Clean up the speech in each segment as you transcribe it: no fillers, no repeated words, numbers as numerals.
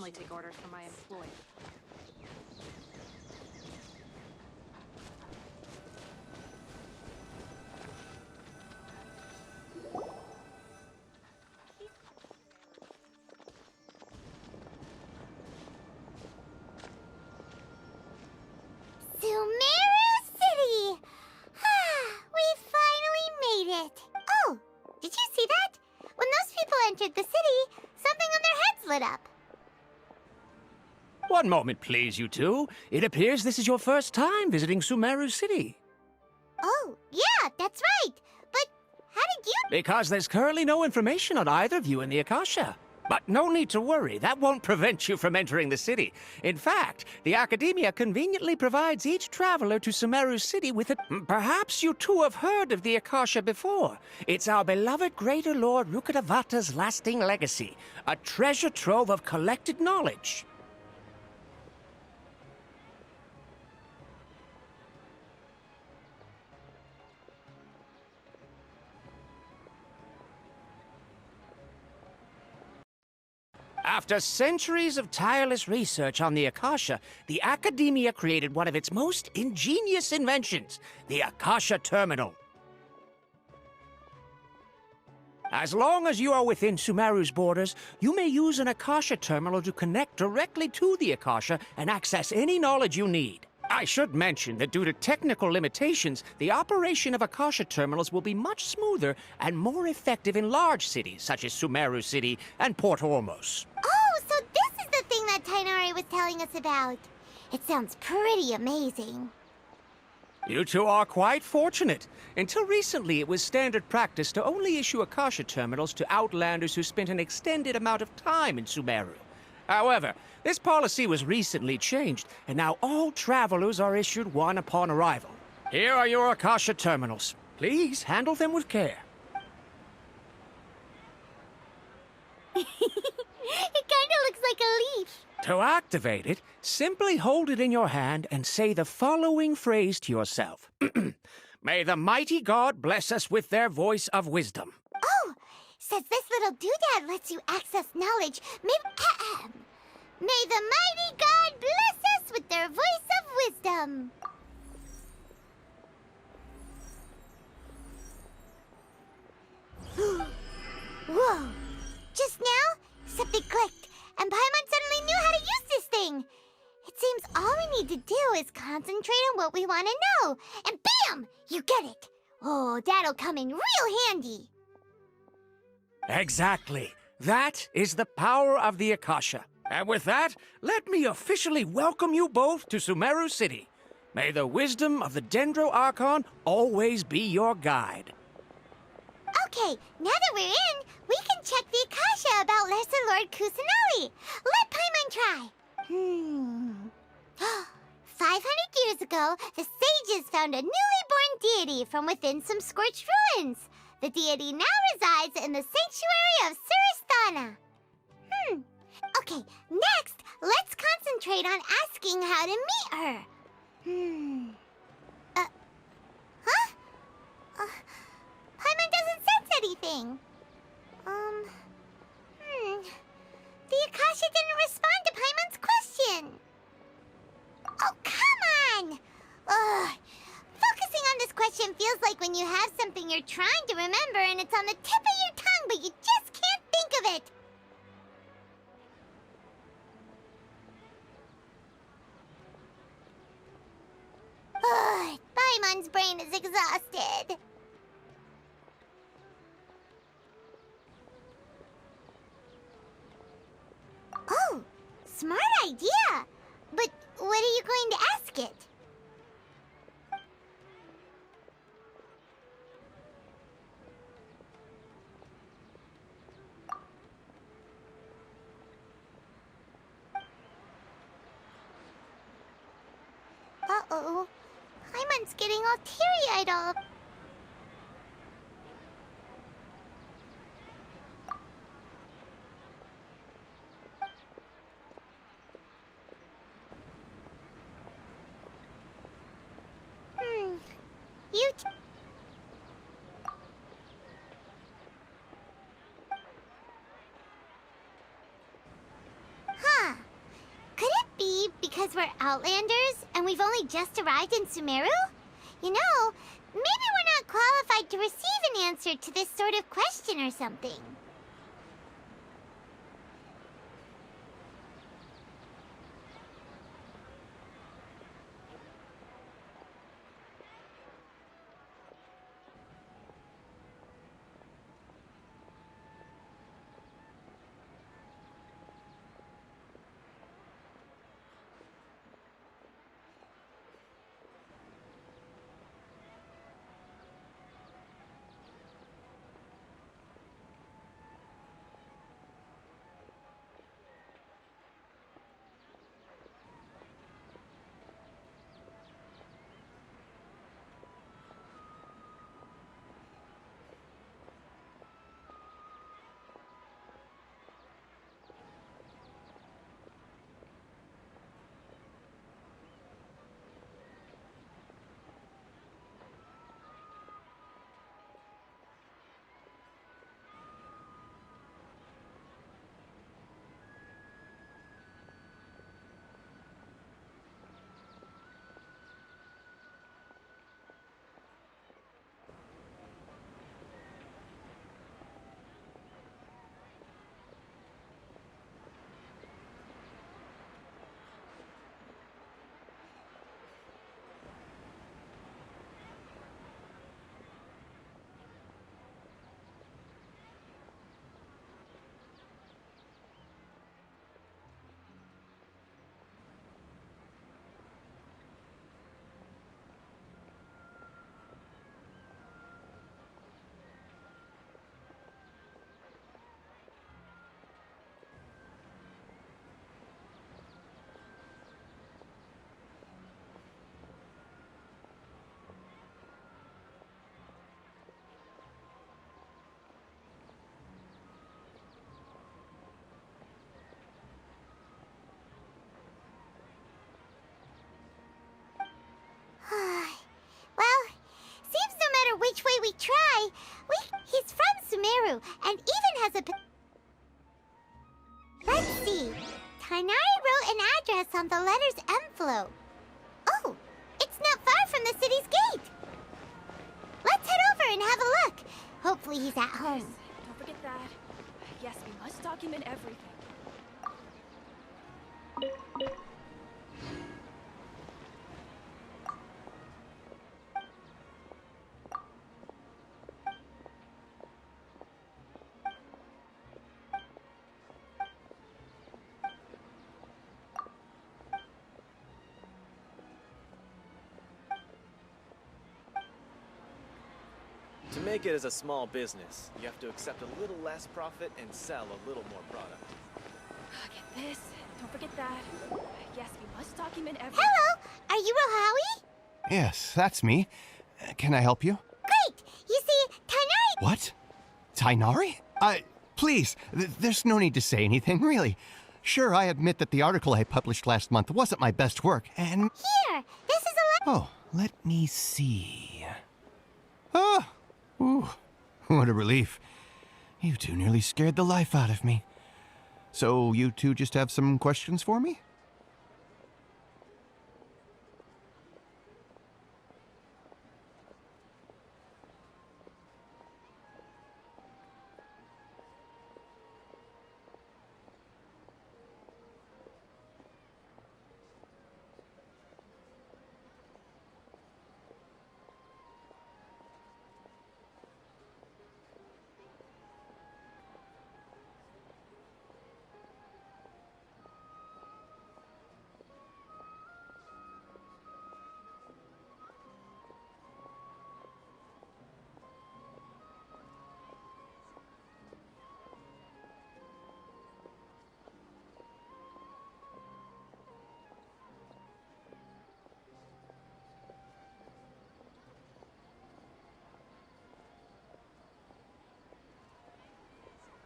only take orders from my employer. Sumeru City! We finally made it! Oh, did you see that? When those people entered the city, something on their heads lit up. One moment, please, you two. It appears this is your first time visiting Sumeru City. Oh, yeah, that's right. But how did you... Because there's currently no information on either of you in the Akasha. But no need to worry, that won't prevent you from entering the city. In fact, the Academia conveniently provides each traveler to Sumeru City with a... Perhaps you two have heard of the Akasha before. It's our beloved Greater Lord Rukkhadevata's lasting legacy, a treasure trove of collected knowledge. After centuries of tireless research on the Akasha, the Academia created one of its most ingenious inventions, the Akasha Terminal. As long as you are within Sumeru's borders, you may use an Akasha Terminal to connect directly to the Akasha and access any knowledge you need. I should mention that due to technical limitations, the operation of Akasha Terminals will be much smoother and more effective in large cities such as Sumeru City and Port Ormos. Oh, so this is the thing that Tainari was telling us about. It sounds pretty amazing. You two are quite fortunate. Until recently, it was standard practice to only issue Akasha Terminals to Outlanders who spent an extended amount of time in Sumeru. However, this policy was recently changed, and now all travelers are issued one upon arrival. Here are your Akasha Terminals. Please handle them with care. It kinda looks like a leaf. To activate it, simply hold it in your hand and say the following phrase to yourself. May the mighty God bless us with their voice of wisdom. Oh, says this little doodad lets you access knowledge. May the mighty God bless us with their voice of wisdom. Whoa! Just now, something clicked, and Paimon suddenly knew how to use this thing. It seems all we need to do is concentrate on what we want to know, and bam! You get it. Oh, that'll come in real handy. Exactly. That is the power of the Akasha. And with that, let me officially welcome you both to Sumeru City. May the wisdom of the Dendro Archon always be your guide. Okay, now that we're in, we can check the Akasha about Lesser Lord Kusanali. Let Paimon try. 500 years ago, the sages found a newly born deity from within some scorched ruins. The deity now resides in the sanctuary of Suristana. Okay, next, let's concentrate on asking how to meet her. Paimon doesn't sense anything. The Akasha didn't respond to Paimon's question. Oh, come on! Focusing on this question feels like when you have something you're trying to remember and it's on the tip of your tongue, but you just can't think of it. Paimon's brain is exhausted. Oh, smart idea. But what are you going to ask it? Uh-oh. Paimon's getting all teary-eyed all... You... Huh. because we're Outlanders and we've only just arrived in Sumeru? You know, maybe we're not qualified to receive an answer to this sort of question or something. Well, seems no matter which way we try, he's from Sumeru and even has a... Let's see. Tainari wrote an address on the letter's envelope. Oh, it's not far from the city's gate. Let's head over and have a look. Hopefully he's at home. Yes, don't forget that. Yes, we must document everything. To make it as a small business, you have to accept a little less profit and sell a little more product. Get this. Don't forget that. Yes, we must document everything. Hello, are you Rohawi? Yes, that's me. Can I help you? Great! You see, Tainari... What? Tainari? Please, there's no need to say anything, really. Sure, I admit that the article I published last month wasn't my best work, and... Here, this is a... Oh, let me see. Ah! Ooh, what a relief. You two nearly scared the life out of me. So, you two just have some questions for me?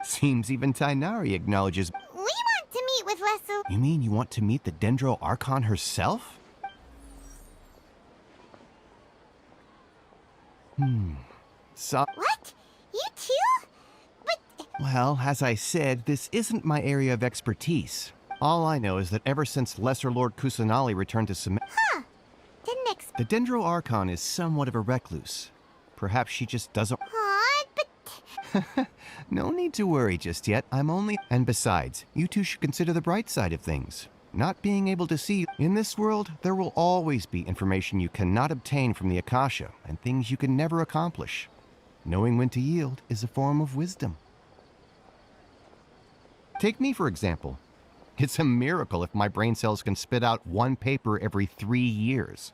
Seems even Tainari acknowledges... We want to meet with Leslie. You mean you want to meet the Dendro Archon herself? So... What? You too? But... Well, as I said, this isn't my area of expertise. All I know is that ever since Lesser Lord Kusanali returned to Didn't expect. the Dendro Archon is somewhat of a recluse. Perhaps she just doesn't... Aw, but No need to worry just yet. I'm only... And besides, you two should consider the bright side of things. Not being able to see... In this world, there will always be information you cannot obtain from the Akasha, and things you can never accomplish. Knowing when to yield is a form of wisdom. Take me, for example. It's a miracle if my brain cells can spit out one paper every 3 years.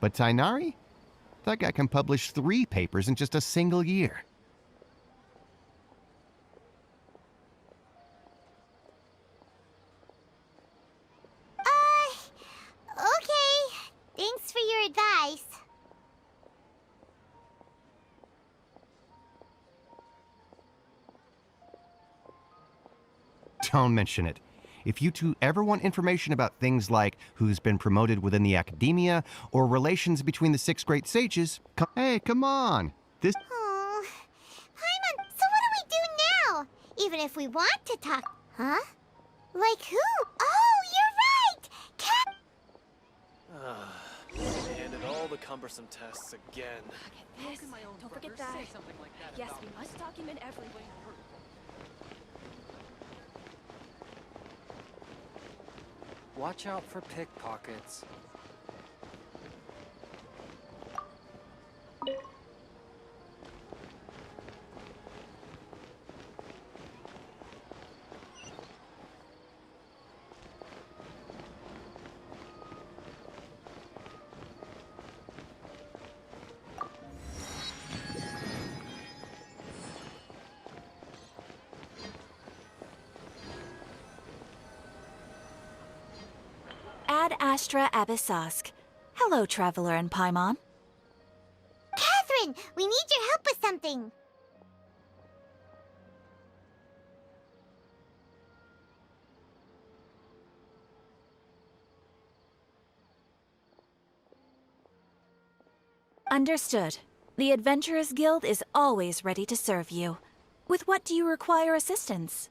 But Tainari? That guy can publish 3 papers in just a single year. okay. Thanks for your advice. Don't mention it. If you two ever want information about things like who's been promoted within the academia or relations between the 6 great sages, hey, come on. This... Oh, Paimon, so what do we do now? Even if we want to talk... Huh? Like who? Oh, you're right! And at all the cumbersome tests again. This. Don't forget that. Yes, we must document everything. Watch out for pickpockets. Ad Astra Abyssosk. Hello, Traveler and Paimon. Catherine, we need your help with something. Understood. The Adventurers Guild is always ready to serve you. With what do you require assistance?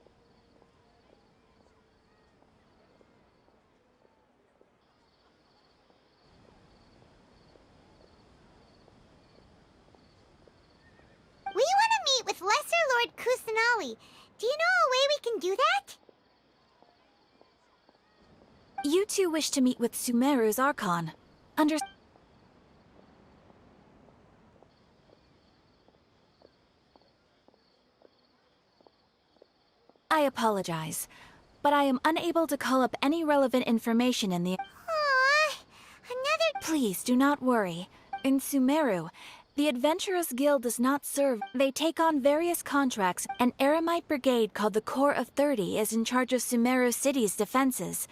We want to meet with Lesser Lord Kusanali. Do you know a way we can do that? You two wish to meet with Sumeru's Archon. I apologize, but I am unable to call up any relevant information in the... Aw, another... Please do not worry. In Sumeru, the Adventurers Guild does not serve. They take on various contracts. An Eremite brigade called the Corps of 30 is in charge of Sumeru City's defenses.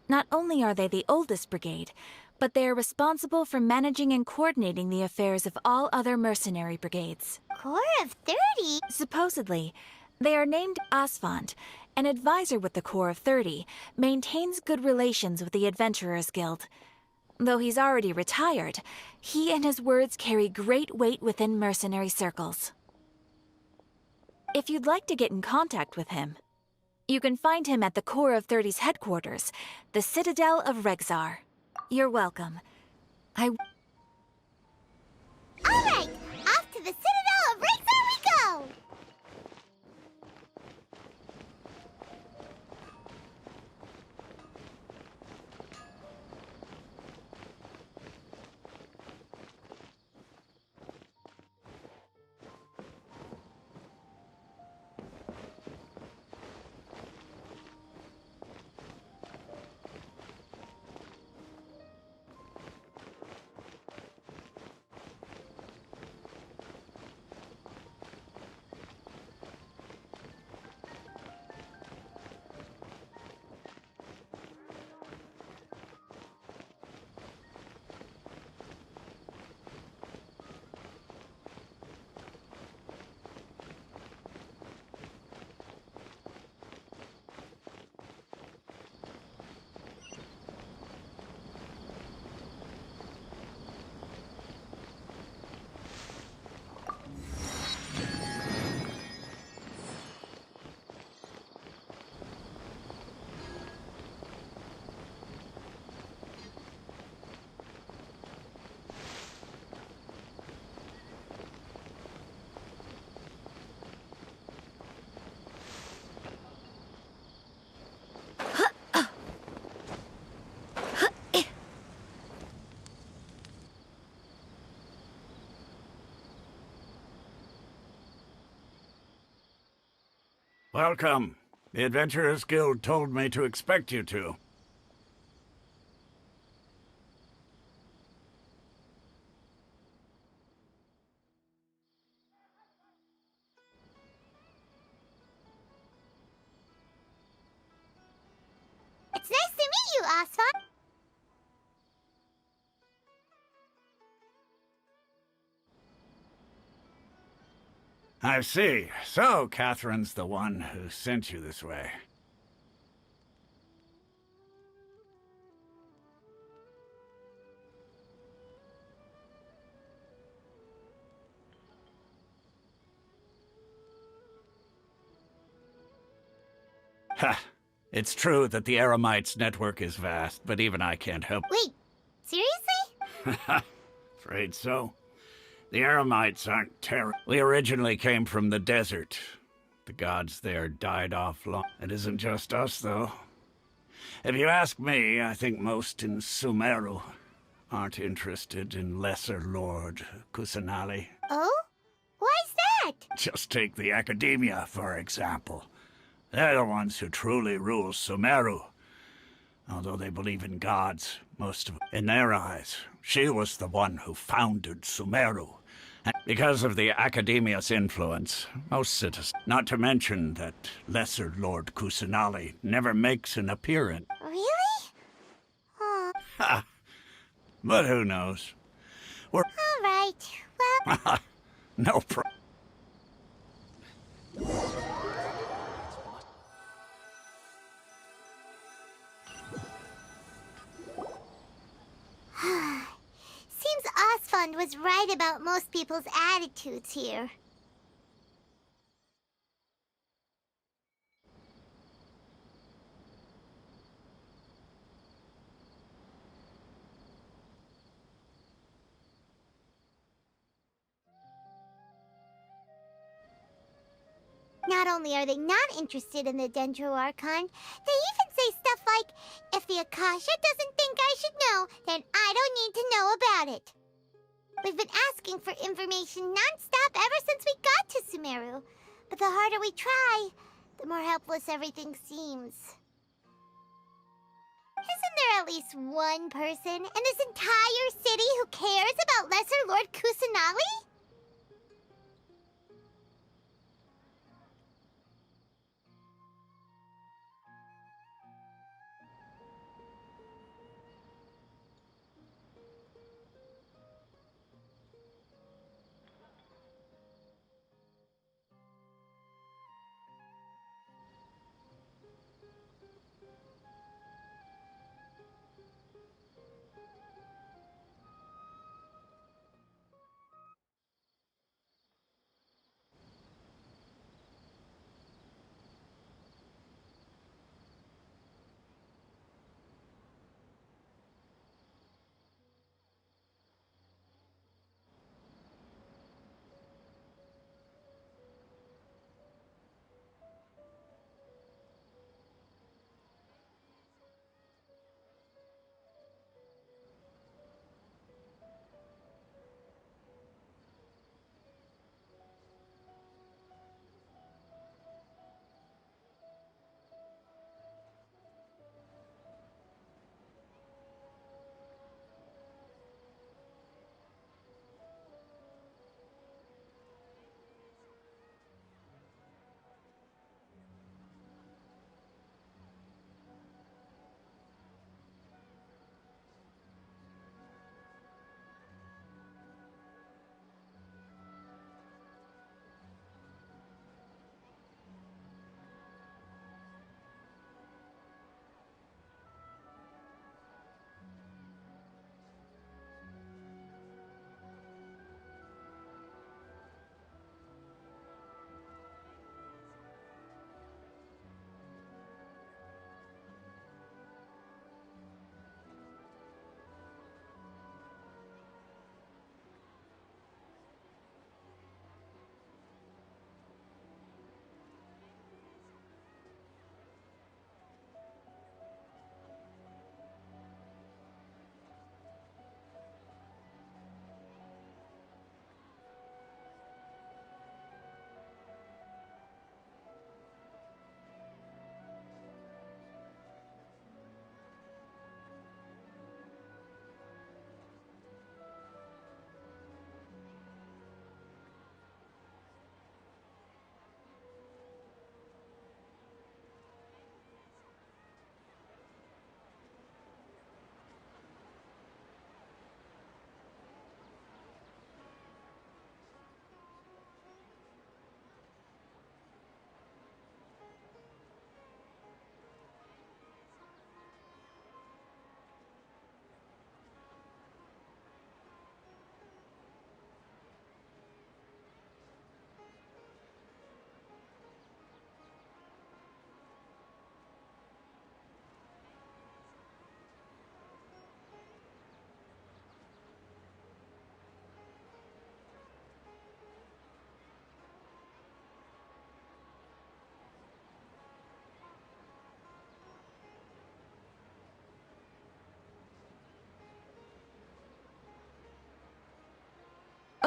Not only are they the oldest brigade, but they are responsible for managing and coordinating the affairs of all other mercenary brigades. Corps of 30? Supposedly, they are named Asfand, an advisor with the Corps of 30, maintains good relations with the Adventurers Guild. Though he's already retired, he and his words carry great weight within mercenary circles. If you'd like to get in contact with him, you can find him at the Corps of 30's headquarters, the Citadel of Rexar. You're welcome. All right, off to the Citadel of Rexar we go! Welcome. The Adventurers Guild told me to expect you two. It's nice to meet you, Asphalt. I see. So, Catherine's the one who sent you this way. Ha! It's true that the Eremites' network is vast, but even I can't help. Wait, seriously? Afraid so. The Eremites aren't terrible. We originally came from the desert. The gods there died off long. It isn't just us, though. If you ask me, I think most in Sumeru aren't interested in Lesser Lord Kusanali. Oh? Why's that? Just take the Academia, for example. They're the ones who truly rule Sumeru. Although they believe in gods, most of them. In their eyes, she was the one who founded Sumeru. And because of the Academia's influence, most citizens, not to mention that Lesser Lord Kusanali never makes an appearance. Really? Oh. Ha! But who knows? We're... All right. Well, No pro... seems Osfund was right about most people's attitudes here. Not only are they not interested in the Dendro Archon, they even say stuff like, if the Akasha doesn't think I should know, then I don't need to know about it. We've been asking for information non-stop ever since we got to Sumeru. But the harder we try, the more helpless everything seems. Isn't there at least one person in this entire city who cares about Lesser Lord Kusanali?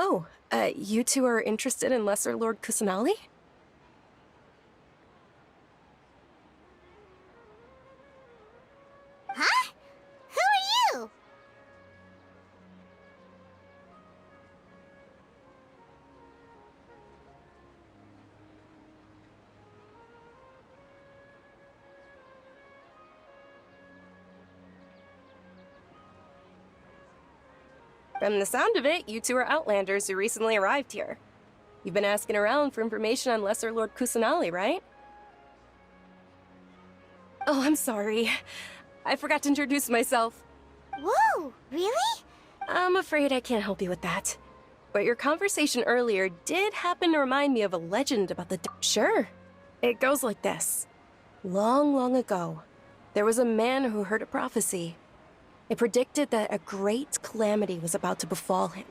Oh, you two are interested in Lesser Lord Kusanali? Huh? Who are you? From the sound of it, you two are Outlanders who recently arrived here. You've been asking around for information on Lesser Lord Kusanali, right? Oh, I'm sorry. I forgot to introduce myself. Whoa, really? I'm afraid I can't help you with that. But your conversation earlier did happen to remind me of a legend about the... Sure. It goes like this. Long, long ago, there was a man who heard a prophecy. It predicted that a great calamity was about to befall him.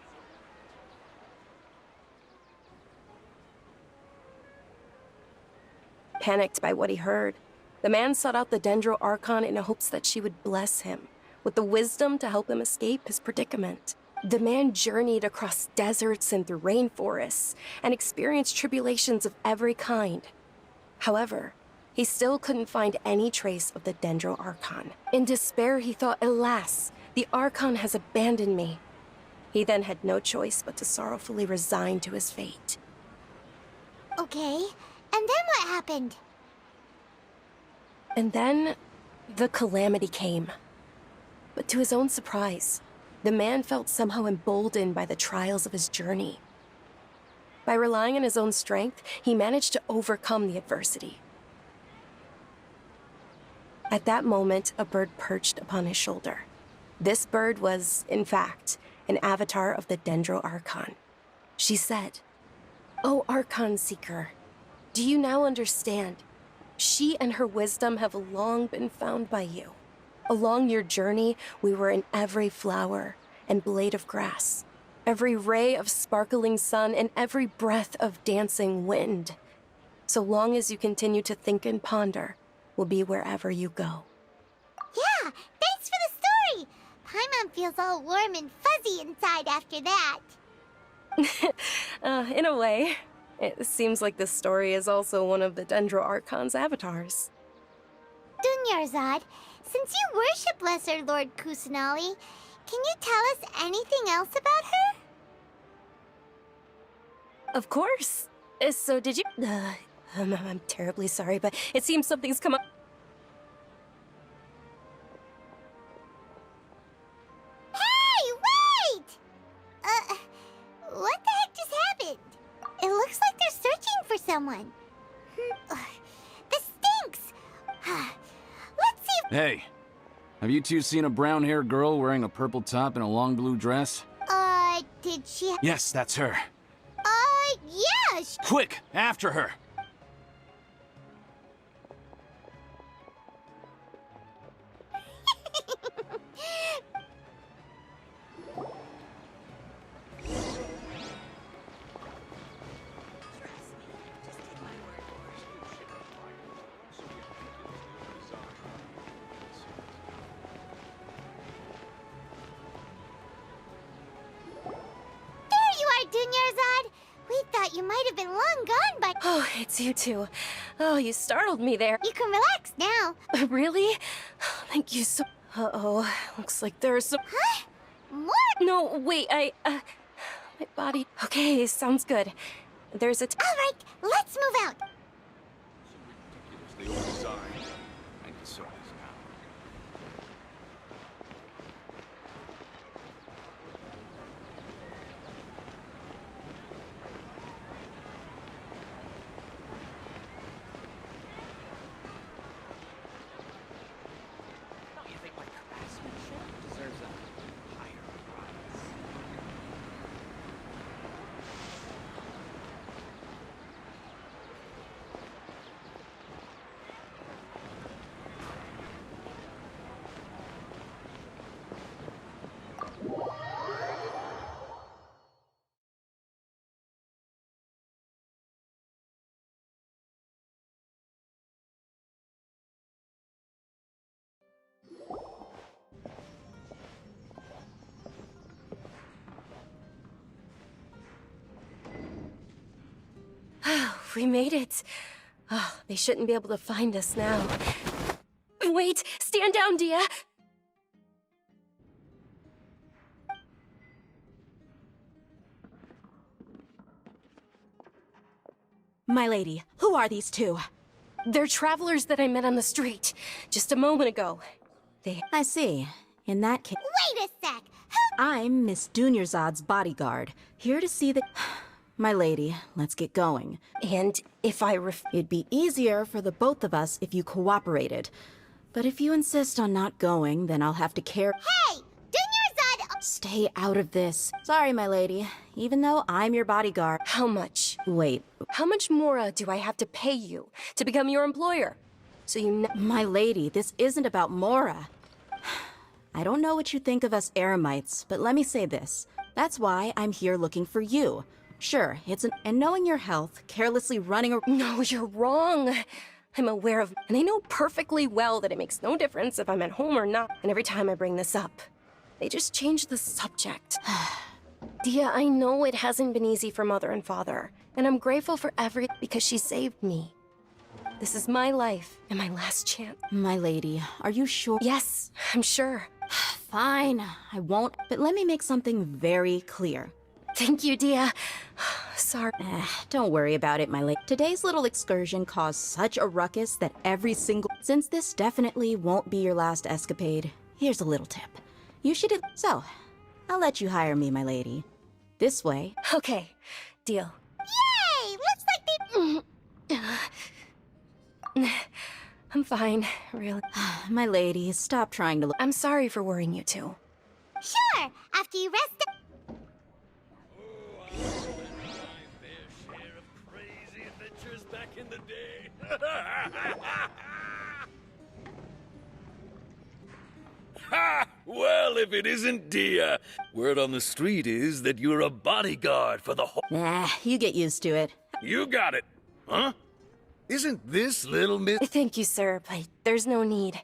Panicked by what he heard, the man sought out the Dendro Archon in hopes that she would bless him with the wisdom to help him escape his predicament. The man journeyed across deserts and through rainforests and experienced tribulations of every kind. However, he still couldn't find any trace of the Dendro Archon. In despair, he thought, alas, the Archon has abandoned me. He then had no choice but to sorrowfully resign to his fate. Okay, and then what happened? And then, the calamity came. But to his own surprise, the man felt somehow emboldened by the trials of his journey. By relying on his own strength, he managed to overcome the adversity. At that moment, a bird perched upon his shoulder. This bird was, in fact, an avatar of the Dendro Archon. She said, "O Archon Seeker, do you now understand? She and her wisdom have long been found by you. Along your journey, we were in every flower and blade of grass, every ray of sparkling sun, and every breath of dancing wind. So long as you continue to think and ponder, we'll be wherever you go." Yeah, thanks for the story! Paimon feels all warm and fuzzy inside after that. In a way. It seems like this story is also one of the Dendro Archon's avatars. Dunyarzad, since you worship Lesser Lord Kusanali, can you tell us anything else about her? Of course. So did you... I'm terribly sorry, but it seems something's come up... Hey, wait! What the heck just happened? It looks like they're searching for someone. This stinks! Let's see if... Hey, have you two seen a brown-haired girl wearing a purple top and a long blue dress? Did she... Yes, that's her. Yeah, Quick, after her! Dunyarzad! We thought you might have been long gone by... Oh, it's you two. Oh, you startled me there. You can relax now. Really? Thank you so... Uh-oh. Looks like there's some... Huh? More? No, wait, my body... Okay, sounds good. There's a... All right, let's move out. We made it. Oh, they shouldn't be able to find us now. Wait! Stand down, Dia! My lady, who are these two? They're travelers that I met on the street just a moment ago. I see. In that case, Wait a sec. I'm Miss Dunyarzad's bodyguard, here to see the... My lady, let's get going. And if I It'd be easier for the both of us if you cooperated. But if you insist on not going, then I'll have to care... Hey! Dunyarzad! Stay out of this. Sorry, my lady. Even though I'm your bodyguard... How much? Wait. How much more do I have to pay you to become your employer? So you know... My lady, this isn't about Mora. I don't know what you think of us Eremites, but let me say this. That's why I'm here looking for you. Sure, it's an... And knowing your health, carelessly running around... No, you're wrong. I'm aware of... And I know perfectly well that it makes no difference if I'm at home or not. And every time I bring this up, they just change the subject. Dia, I know it hasn't been easy for Mother and Father. And I'm grateful for because she saved me. This is my life and my last chance. My lady, are you sure? Yes, I'm sure. Fine, I won't. But let me make something very clear. Thank you, Dia. Sorry. Don't worry about it, my lady. Today's little excursion caused such a ruckus that every single... Since this definitely won't be your last escapade, here's a little tip. You should... So, I'll let you hire me, my lady. This way. Okay, deal. Yay! Looks like they... I'm fine, really. My lady, stop trying to look... I'm sorry for worrying you two. Sure! After you rest... Ha! Well, if it isn't Dia. Word on the street is that you're a bodyguard for the whole... Nah, you get used to it. You got it. Huh? Isn't this little miss... Thank you, sir, but there's no need.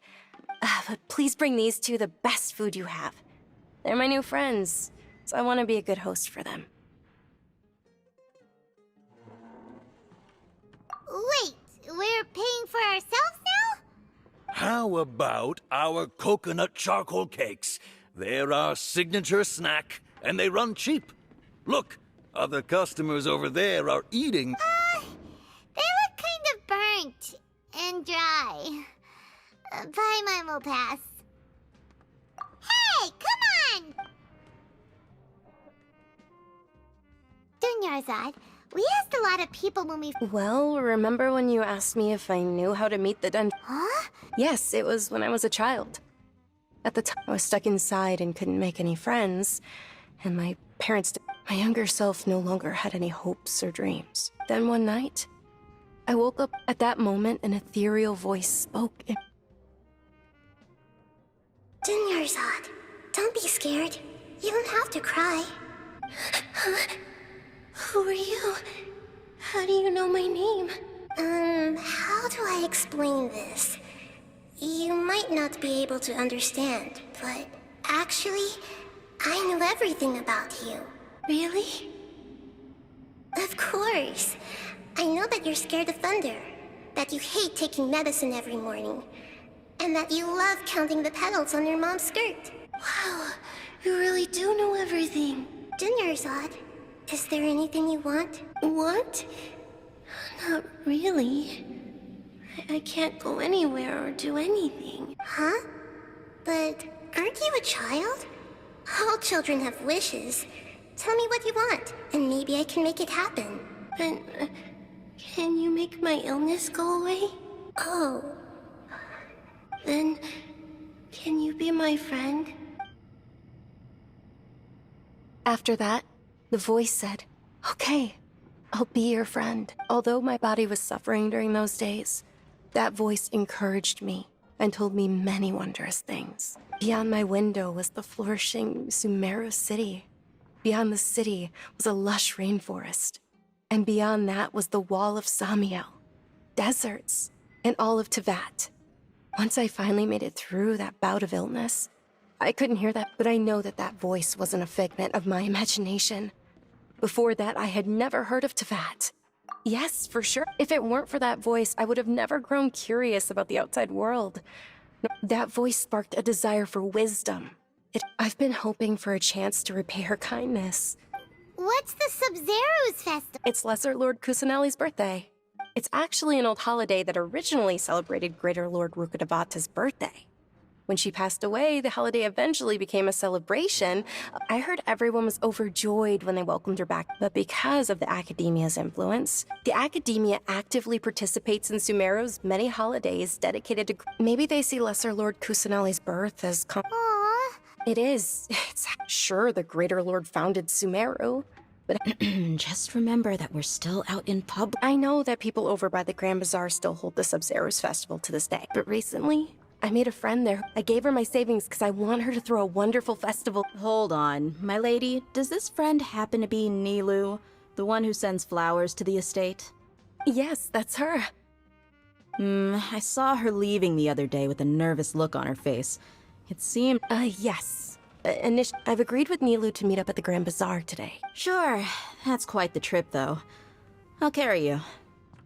But please bring these two the best food you have. They're my new friends, so I want to be a good host for them. Wait, we're paying for ourselves now? How about our coconut charcoal cakes? They're our signature snack, and they run cheap. Look, other customers over there are eating... They look kind of burnt and dry. Bye, mine will pass. Hey, come on! Dunyarzad, we asked a lot of people when we... Well, remember when you asked me if I knew how to meet the dungeon? Huh? Yes, it was when I was a child. At the time, I was stuck inside and couldn't make any friends, and my parents... My younger self no longer had any hopes or dreams. Then one night, I woke up. At that moment, an ethereal voice spoke. Dunyarzad, don't be scared. You don't have to cry. Who are you? How do you know my name? How do I explain this? You might not be able to understand, but actually, I know everything about you. Really? Of course. I know that you're scared of thunder, that you hate taking medicine every morning, and that you love counting the petals on your mom's skirt. Wow, you really do know everything. Dunyarzad, is there anything you want? What? Not really. I can't go anywhere or do anything. Huh? But aren't you a child? All children have wishes. Tell me what you want, and maybe I can make it happen. But can you make my illness go away? Oh. Then can you be my friend? After that, the voice said, "Okay, I'll be your friend." Although my body was suffering during those days, that voice encouraged me and told me many wondrous things. Beyond my window was the flourishing Sumeru city. Beyond the city was a lush rainforest. And beyond that was the wall of Samiel, deserts, and all of Tevat. Once I finally made it through that bout of illness, I couldn't hear that, but I know that that voice wasn't a figment of my imagination. Before that, I had never heard of Tevat. Yes, for sure. If it weren't for that voice, I would have never grown curious about the outside world. That voice sparked a desire for wisdom. I've been hoping for a chance to repay her kindness. What's the Sub-Zero's festival? It's Lesser Lord Kusanali's birthday. It's actually an old holiday that originally celebrated Greater Lord Rukkhadevata's birthday. When she passed away, the holiday eventually became a celebration. I heard everyone was overjoyed when they welcomed her back, but because of the Academia's influence, the Academia actively participates in Sumeru's many holidays dedicated to... Maybe they see Lesser Lord Kusanali's birth as... Aww. It is. It's sure the Greater Lord founded Sumeru, but... Just remember that we're still out in public. I know that people over by the Grand Bazaar still hold the Sub-Zero's festival to this day, but recently... I made a friend there. I gave her my savings because I want her to throw a wonderful festival. Hold on, my lady. Does this friend happen to be Nilu, the one who sends flowers to the estate? Yes, that's her. I saw her leaving the other day with a nervous look on her face. It seemed... Yes. I've agreed with Nilu to meet up at the Grand Bazaar today. Sure. That's quite the trip, though. I'll carry you.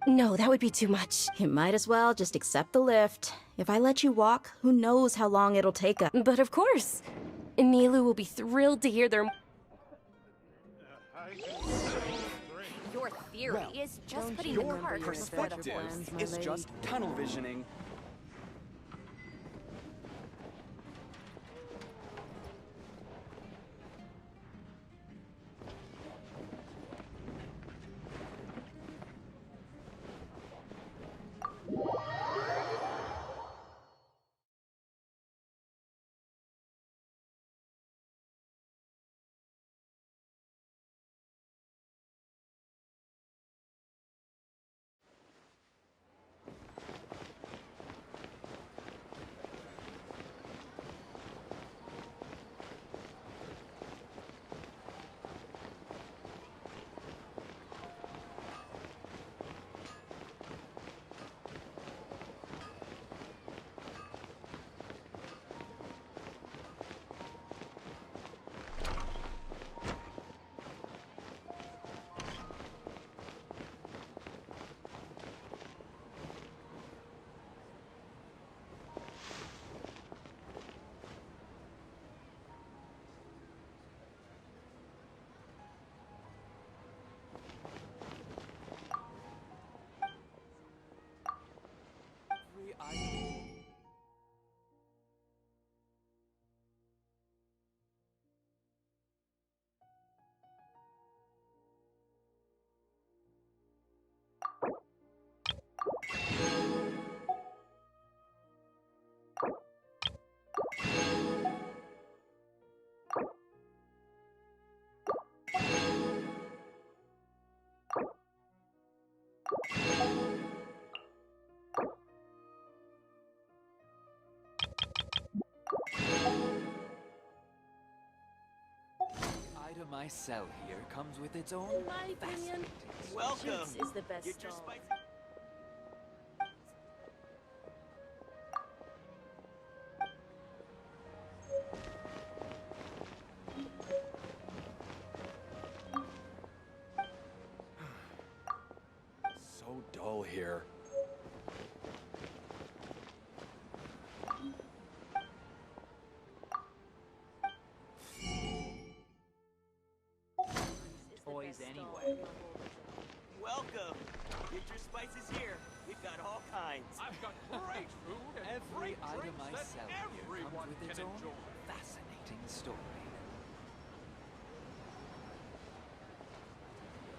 No, that would be too much. You might as well just accept the lift. If I let you walk, who knows how long it'll take us. But of course. Nilu will be thrilled to hear their... Your theory is just putting the cart before the Perspective horse. is just tunnel visioning. My cell here comes with its own fascinating... Welcome. Is the best Get your stall. spice. So dull here. Toys anyway. Welcome. Get your spices here. We've got all kinds. I've got great food. Every item I sell here comes with its own fascinating story.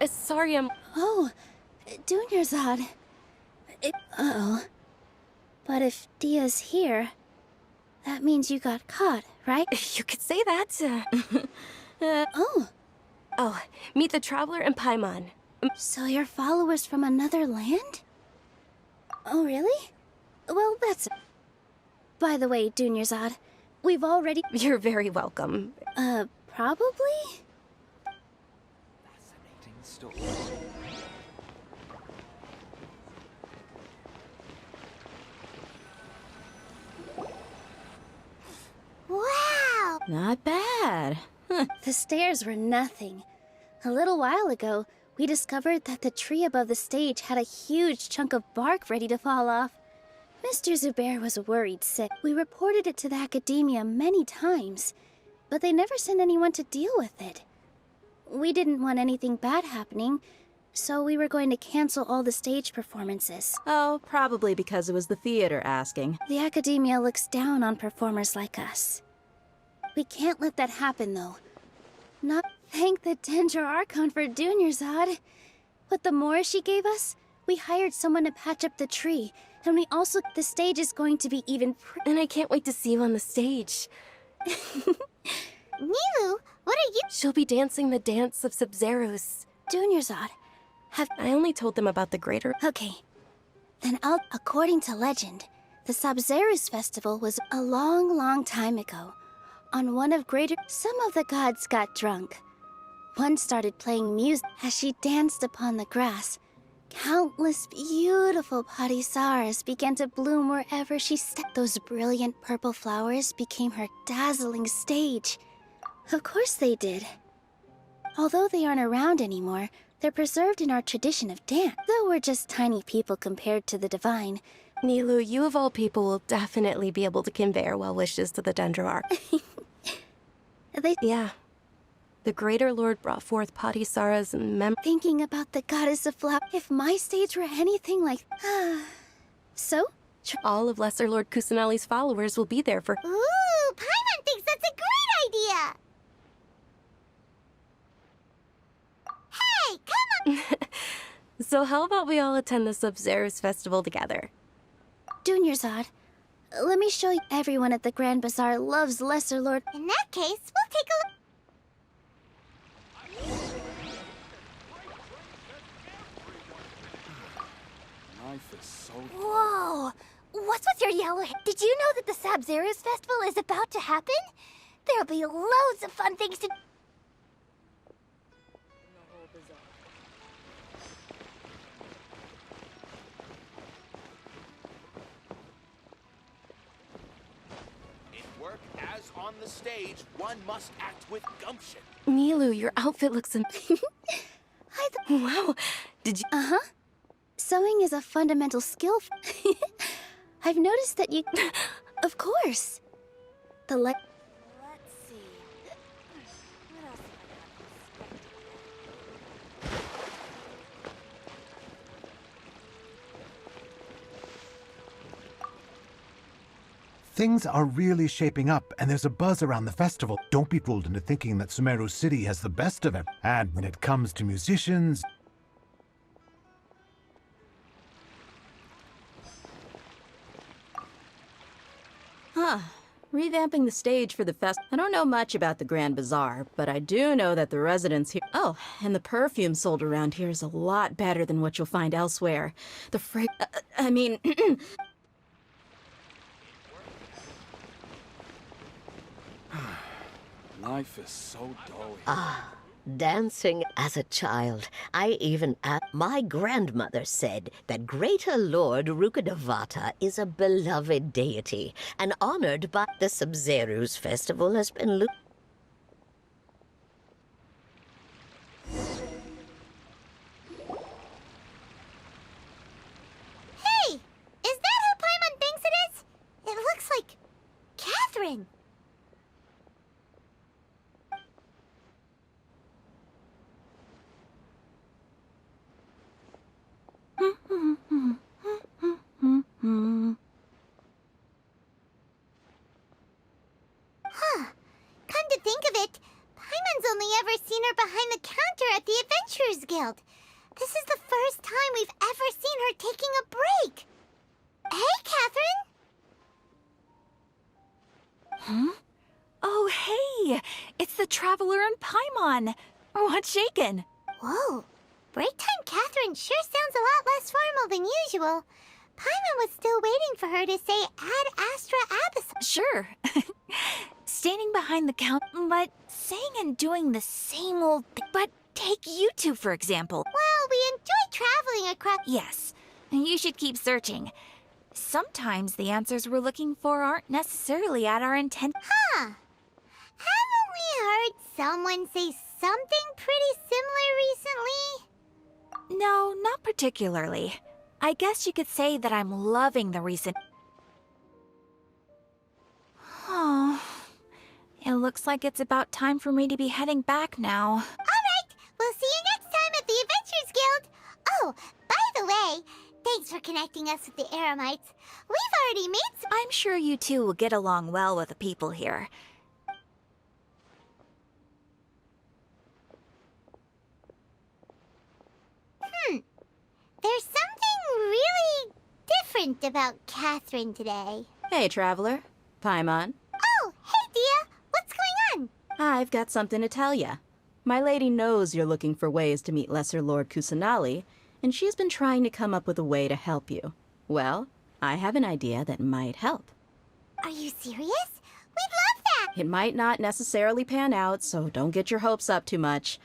Sorry, I'm... Oh, Dunyarzad. Uh-oh. But if Dia's here, that means you got caught, right? You could say that. Oh. Oh, meet the Traveler and Paimon. So you're followers from another land? Oh, really? Well, that's... By the way, Dunyarzad, we've already... You're very welcome. Probably? Fascinating story. Wow! Not bad. The stairs were nothing. A little while ago, we discovered that the tree above the stage had a huge chunk of bark ready to fall off. Mr. Zubair was worried sick. We reported it to the academia many times, but they never sent anyone to deal with it. We didn't want anything bad happening, so we were going to cancel all the stage performances. Oh, probably because it was the theater asking. The academia looks down on performers like us. We can't let that happen, though. Not thank the Dendro Archon for Dunyarzad. With the Moor she gave us, we hired someone to patch up the tree, and we also... The stage is going to be even And I can't wait to see you on the stage. Nilu, what are you... She'll be dancing the dance of Sub-Zeros. Dunyarzad, I only told them about the greater... Okay. Then according to legend, the Sub-Zeros festival was a long, long time ago. On one of greater... Some of the gods got drunk. One started playing music as she danced upon the grass. Countless beautiful parisaras began to bloom wherever she stepped. Those brilliant purple flowers became her dazzling stage. Of course they did. Although they aren't around anymore, they're preserved in our tradition of dance. Though we're just tiny people compared to the divine. Nilu, you of all people will definitely be able to convey our well wishes to the Dendro Archon. Yeah. The Greater Lord brought forth Padisaras and Thinking about the goddess of flower. If my stage were anything like... So? All of Lesser Lord Kusanali's followers will be there for... Ooh, Paimon thinks that's a great idea! Hey, come on! So how about we all attend the Sub-Zeros festival together? Dunyarzad, let me show you. Everyone at the Grand Bazaar loves Lesser Lord. In that case, we'll take a look. Life is so... Whoa! What's with your yellow hair? Did you know that the Sub-Zeros festival is about to happen? There'll be loads of fun things to... As on the stage, one must act with gumption. Nilu, your outfit looks Wow, did you... Uh-huh. Sewing is a fundamental skill. I've noticed that you... Of course. Let's see. What else Things are really shaping up, and there's a buzz around the festival. Don't be fooled into thinking that Sumeru City has the best of it. And when it comes to musicians... Huh. Revamping the stage for the fest. I don't know much about the Grand Bazaar, but I do know that the residents here... Oh, and the perfume sold around here is a lot better than what you'll find elsewhere. The I mean... Life is so dull here. Dancing as a child. I even my grandmother said that Greater Lord Rukadavata is a beloved deity and honored by the Sub-Zeros festival has been Hey! Is that who Paimon thinks it is? It looks like... Catherine! Huh. Come to think of it, Paimon's only ever seen her behind the counter at the Adventurers Guild. This is the first time we've ever seen her taking a break. Hey, Catherine! Huh? Oh, hey! It's the Traveler and Paimon! What's shaken? Whoa. Break time Catherine sure sounds a lot less formal than usual. Paimon was still waiting for her to say Ad Astra Abyss. Sure. Standing behind the counter, but saying and doing the same old thing. But take you two, for example. Well, we enjoy traveling across... Yes, you should keep searching. Sometimes the answers we're looking for aren't necessarily at our intent. Huh. Haven't we heard someone say something pretty similar recently? No, not particularly. I guess you could say that I'm loving the recent... Oh, it looks like it's about time for me to be heading back now. All right, we'll see you next time at the Adventurers Guild. Oh, by the way, thanks for connecting us with the Eremites. We've already made some... I'm sure you two will get along well with the people here. There's something really different about Catherine today. Hey, Traveler. Paimon. Oh, hey, Dia. What's going on? I've got something to tell ya. My lady knows you're looking for ways to meet Lesser Lord Kusanali, and she's been trying to come up with a way to help you. Well, I have an idea that might help. Are you serious? We'd love that! It might not necessarily pan out, so don't get your hopes up too much.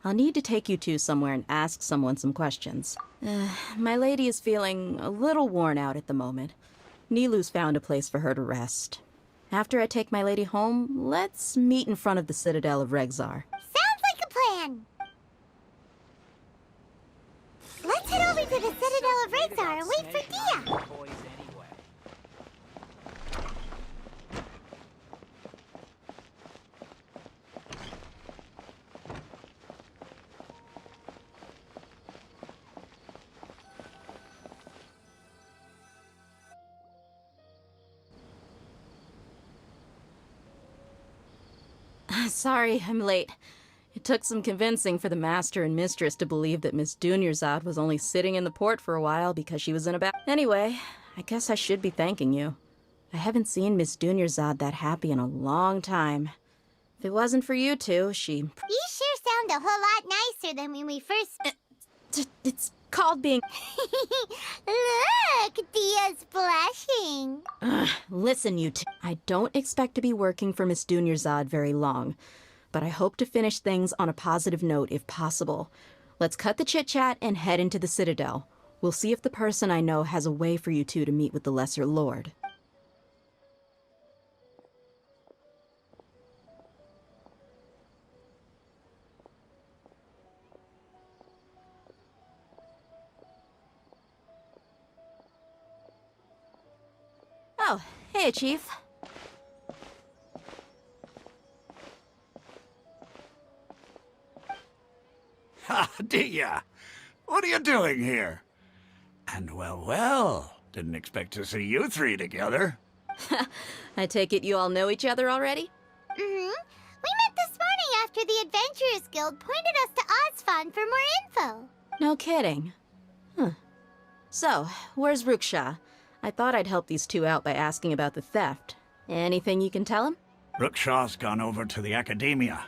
I'll need to take you two somewhere and ask someone some questions. My lady is feeling a little worn out at the moment. Nilu's found a place for her to rest. After I take my lady home, let's meet in front of the Citadel of Regzar. Sounds like a plan! Let's head over to the Citadel of Regzar and wait for Dia! Sorry, I'm late. It took some convincing for the master and mistress to believe that Miss Dunyarzad was only sitting in the port for a while because she was in a bath. Anyway, I guess I should be thanking you. I haven't seen Miss Dunyarzad that happy in a long time. If it wasn't for you two, she... You sure sound a whole lot nicer than when we first... It's called being... Look, Dia's blushing. Listen, you two. I don't expect to be working for Miss Dunyarzad very long, but I hope to finish things on a positive note if possible. Let's cut the chit-chat and head into the Citadel. We'll see if the person I know has a way for you two to meet with the Lesser Lord. Oh, hey, Chief. Ha, Dia! What are you doing here? And well, didn't expect to see you three together. I take it you all know each other already? Mm-hmm. We met this morning after the Adventurers Guild pointed us to Osfond for more info. No kidding. Huh. So, where's Ruksha? I thought I'd help these two out by asking about the theft. Anything you can tell him? Ruksha's gone over to the Academia.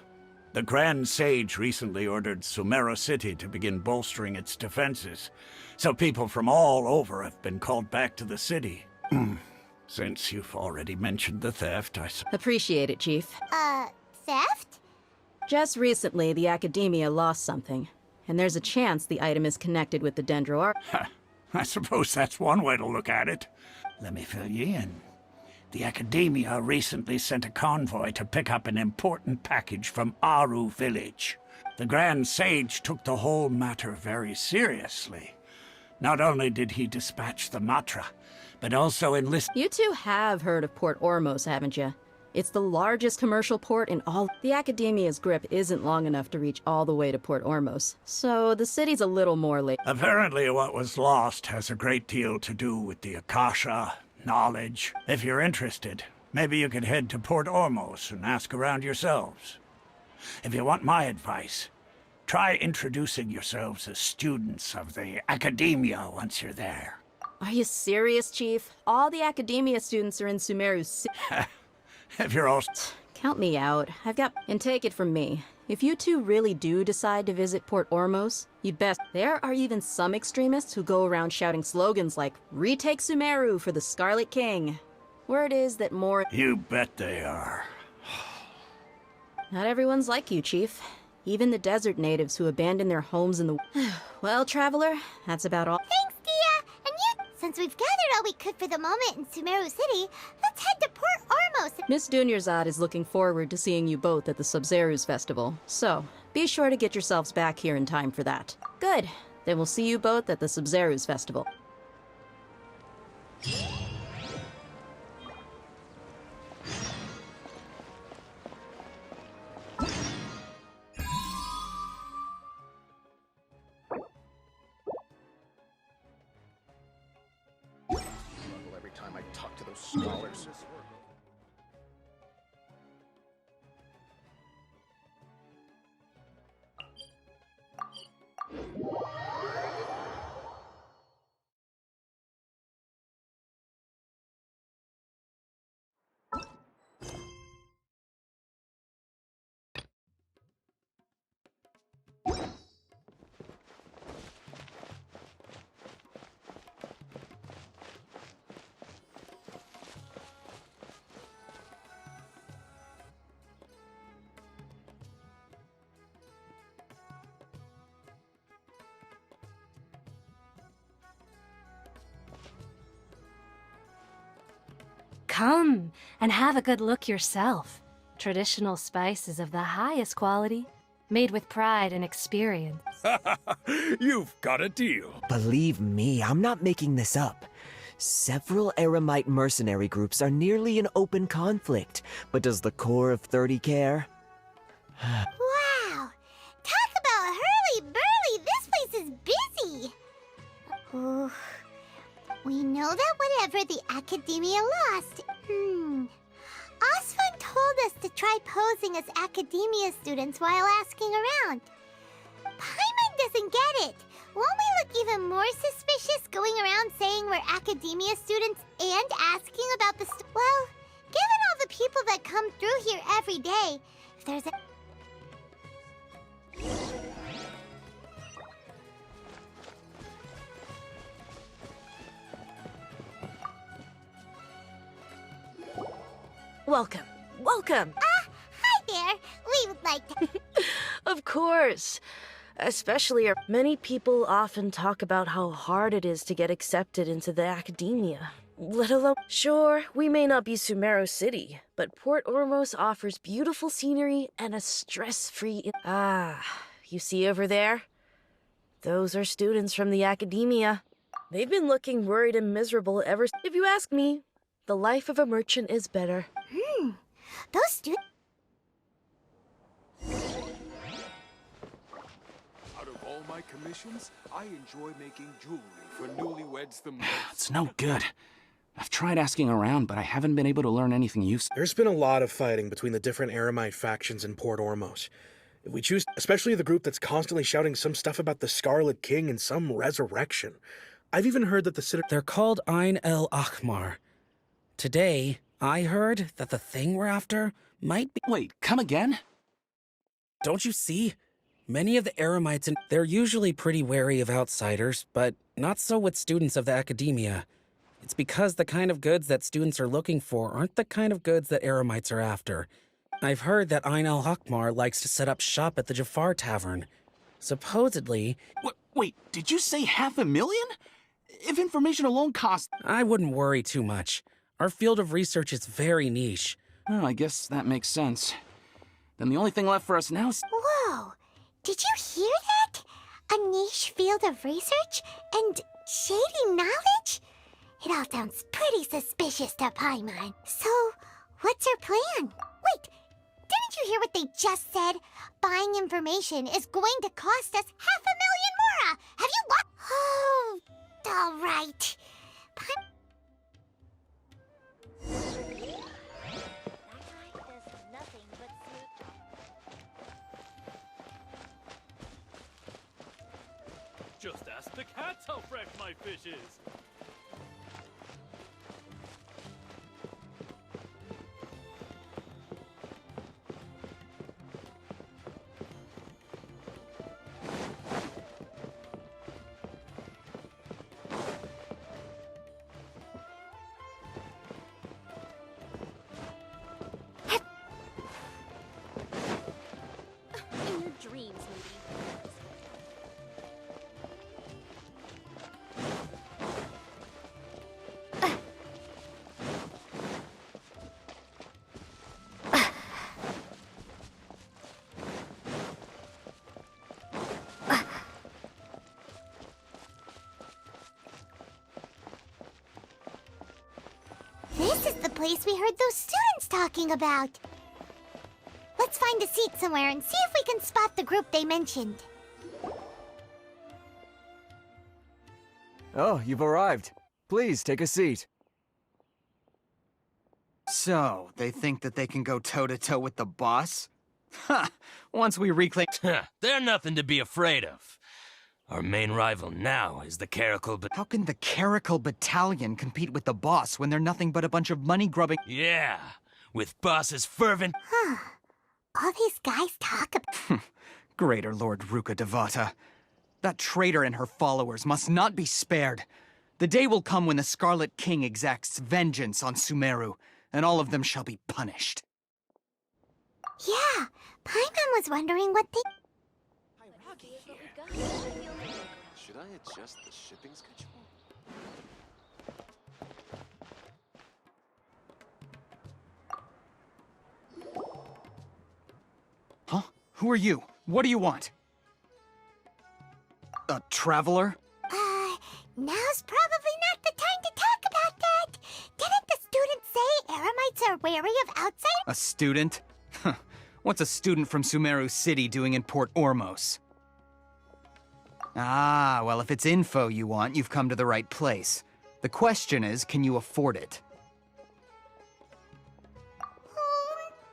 The Grand Sage recently ordered Sumeru City to begin bolstering its defenses, so people from all over have been called back to the city. Since you've already mentioned the theft, Appreciate it, Chief. Theft? Just recently, the Academia lost something, and there's a chance the item is connected with the Dendro Archon. I suppose that's one way to look at it. Let me fill you in. The Academia recently sent a convoy to pick up an important package from Aru village. The Grand Sage took the whole matter very seriously. Not only did he dispatch the Matra, but also enlist... You two have heard of Port Ormos, haven't you? It's the largest commercial port in all... The Academia's grip isn't long enough to reach all the way to Port Ormos, so the city's a little more late. Apparently what was lost has a great deal to do with the Akasha, knowledge. If you're interested, maybe you could head to Port Ormos and ask around yourselves. If you want my advice, try introducing yourselves as students of the Academia once you're there. Are you serious, Chief? All the Academia students are in Sumeru City. If you're all... Count me out. I've got... And take it from me. If you two really do decide to visit Port Ormos, you'd best... There are even some extremists who go around shouting slogans like, "Retake Sumeru for the Scarlet King." Word is that more... You bet they are. Not everyone's like you, Chief. Even the desert natives who abandon their homes in the... Well, Traveler, that's about all. Thanks, Dia! And you... Since we've gathered all we could for the moment in Sumeru City, let's head to Port Ormos. Miss Dunyarzad is looking forward to seeing you both at the Subzerus Festival, so be sure to get yourselves back here in time for that. Good. Then we'll see you both at the Sub-Zero's festival. Every time I talk to those scholars. Come and have a good look yourself. Traditional spices of the highest quality, made with pride and experience. You've got a deal. Believe me, I'm not making this up. Several Eremite mercenary groups are nearly in open conflict, but does the core of 30 care? Wow! Talk about hurly-burly! This place is busy! Ooh. We know that whatever the Academia lost... Osfund told us to try posing as Academia students while asking around. Paimon doesn't get it. Won't we look even more suspicious going around saying we're Academia students and asking about the well, given all the people that come through here every day, if there's a... Welcome. Welcome. Hi there. We would like to... Of course. Especially, many people often talk about how hard it is to get accepted into the Academia. Let alone... Sure, we may not be Sumeru City, but Port Ormos offers beautiful scenery and a stress-free... you see over there? Those are students from the Academia. They've been looking worried and miserable ever... If you ask me, the life of a merchant is better. Those students... Out of all my commissions, I enjoy making jewelry for newlyweds the most. It's no good. I've tried asking around, but I haven't been able to learn anything useful. There's been a lot of fighting between the different Eremite factions in Port Ormos. If we choose, especially the group that's constantly shouting some stuff about the Scarlet King and some resurrection. I've even heard that the They're called Ain el Akhmar. Today, I heard that the thing we're after might be... Wait, come again? Don't you see? Many of the Eremites, they're usually pretty wary of outsiders, but not so with students of the Academia. It's because the kind of goods that students are looking for aren't the kind of goods that Eremites are after. I've heard that Ain el Akhmar likes to set up shop at the Jafar Tavern. Supposedly... Wait, did you say 500,000? If information alone costs... I wouldn't worry too much. Our field of research is very niche. Oh, I guess that makes sense. Then the only thing left for us now is... Whoa! Did you hear that? A niche field of research? And shady knowledge? It all sounds pretty suspicious to Paimon. So, what's our plan? Wait, didn't you hear what they just said? Buying information is going to cost us 500,000 mora! Have you what? Oh, all right. Just ask the cats how fresh my fish is. In your dreams, maybe. This is the place we heard those students talking about. Let's find a seat somewhere and see if we can spot the group they mentioned. Oh, you've arrived. Please, take a seat. So, they think that they can go toe-to-toe with the boss? Ha! Once we reclaim... They're nothing to be afraid of. Our main rival now is the Caracal How can the Caracal Battalion compete with the boss when they're nothing but a bunch of money-grubbing... Yeah, with boss's fervent... Huh. All these guys talk about... Greater Lord Ruka Devata. That traitor and her followers must not be spared. The day will come when the Scarlet King exacts vengeance on Sumeru, and all of them shall be punished. Yeah, Paimon was wondering what they... Should I adjust the shipping schedule? Huh? Who are you? What do you want? A traveler? Now's probably not the time to talk about that. Didn't the students say Eremites are wary of outsiders? A student? Huh. What's a student from Sumeru City doing in Port Ormos? Ah, well, if it's info you want, you've come to the right place. The question is, can you afford it?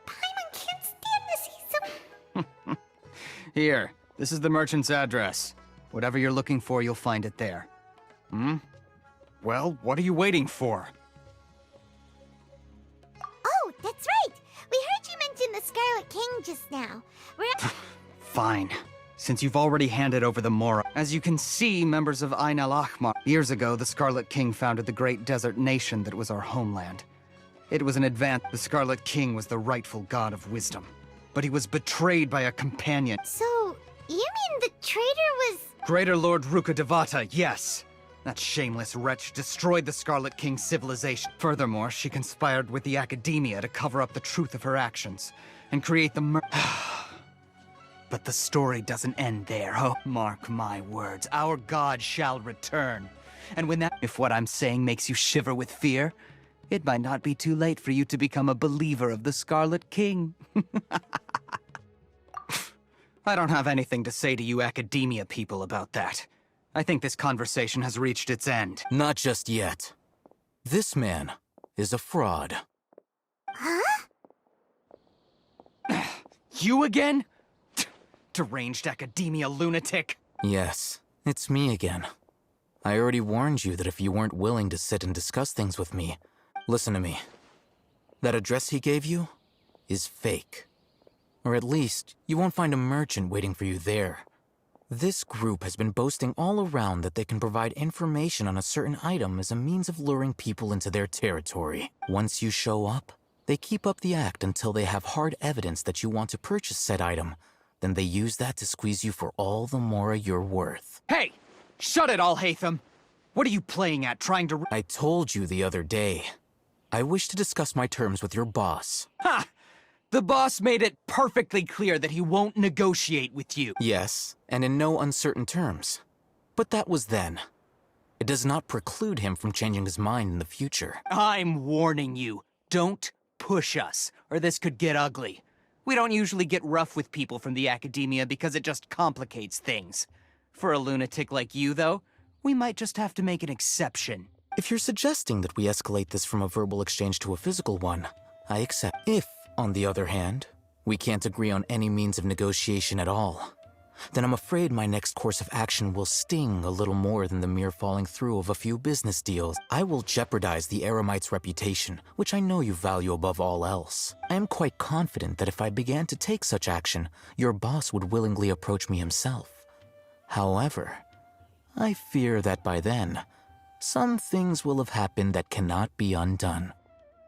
Paimon can't stand to see some... Here, this is the merchant's address. Whatever you're looking for, you'll find it there. Hmm? Well, what are you waiting for? Oh, that's right! We heard you mention the Scarlet King just now. Fine. Since you've already handed over the Mora. As you can see, members of Ain al-Ahmar. Years ago, the Scarlet King founded the great desert nation that was our homeland. It was an advance. The Scarlet King was the rightful god of wisdom. But he was betrayed by a companion. So, you mean the traitor was... Greater Lord Ruka Devata, yes. That shameless wretch destroyed the Scarlet King's civilization. Furthermore, she conspired with the Academia to cover up the truth of her actions and create the But the story doesn't end there, oh. Mark my words, our god shall return. And when that... If what I'm saying makes you shiver with fear, it might not be too late for you to become a believer of the Scarlet King. I don't have anything to say to you Academia people about that. I think this conversation has reached its end. Not just yet. This man is a fraud. Huh? You again? Deranged Academia lunatic. Yes, it's me again. I already warned you that if you weren't willing to sit and discuss things with me... Listen to me. That address he gave you is fake. Or at least, you won't find a merchant waiting for you there. This group has been boasting all around that they can provide information on a certain item as a means of luring people into their territory. Once you show up, they keep up the act until they have hard evidence that you want to purchase said item. Then they use that to squeeze you for all the Mora you're worth. Hey! Shut it all, Hatham! What are you playing at, trying to... I told you the other day. I wish to discuss my terms with your boss. Ha! The boss made it perfectly clear that he won't negotiate with you. Yes, and in no uncertain terms. But that was then. It does not preclude him from changing his mind in the future. I'm warning you. Don't push us, or this could get ugly. We don't usually get rough with people from the Academia because it just complicates things. For a lunatic like you, though, we might just have to make an exception. If you're suggesting that we escalate this from a verbal exchange to a physical one, I accept. If, on the other hand, we can't agree on any means of negotiation at all, then I'm afraid my next course of action will sting a little more than the mere falling through of a few business deals. I will jeopardize the Eremite's reputation, which I know you value above all else. I am quite confident that if I began to take such action, your boss would willingly approach me himself. However, I fear that by then, some things will have happened that cannot be undone.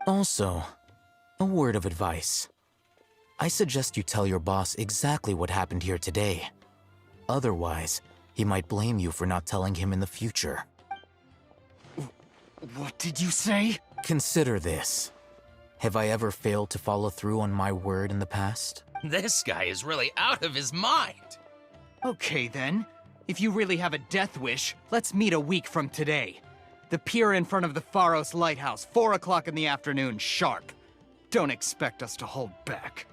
Also, a word of advice. I suggest you tell your boss exactly what happened here today. Otherwise, he might blame you for not telling him in the future. What did you say? Consider this. Have I ever failed to follow through on my word in the past? This guy is really out of his mind. Okay then. If you really have a death wish, let's meet a week from today. The pier in front of the Pharos Lighthouse, 4 o'clock in the afternoon, sharp. Don't expect us to hold back.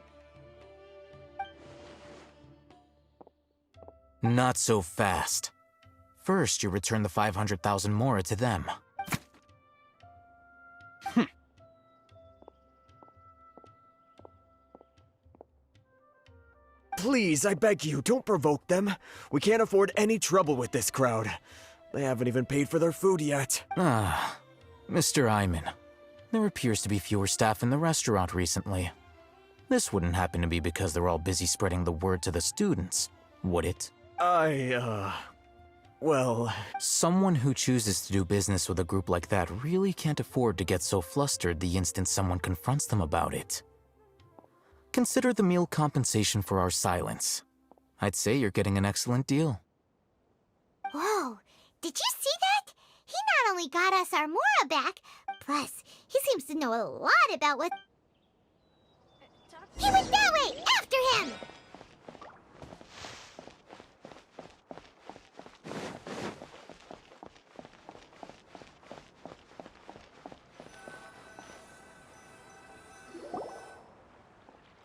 Not so fast. First, you return the 500,000 mora to them. Please, I beg you, don't provoke them. We can't afford any trouble with this crowd. They haven't even paid for their food yet. Ah, Mr. Iman. There appears to be fewer staff in the restaurant recently. This wouldn't happen to be because they're all busy spreading the word to the students, would it? Well... Someone who chooses to do business with a group like that really can't afford to get so flustered the instant someone confronts them about it. Consider the meal compensation for our silence. I'd say you're getting an excellent deal. Whoa, did you see that? He not only got us our Mora back, plus he seems to know a lot about what... He went that way! After him!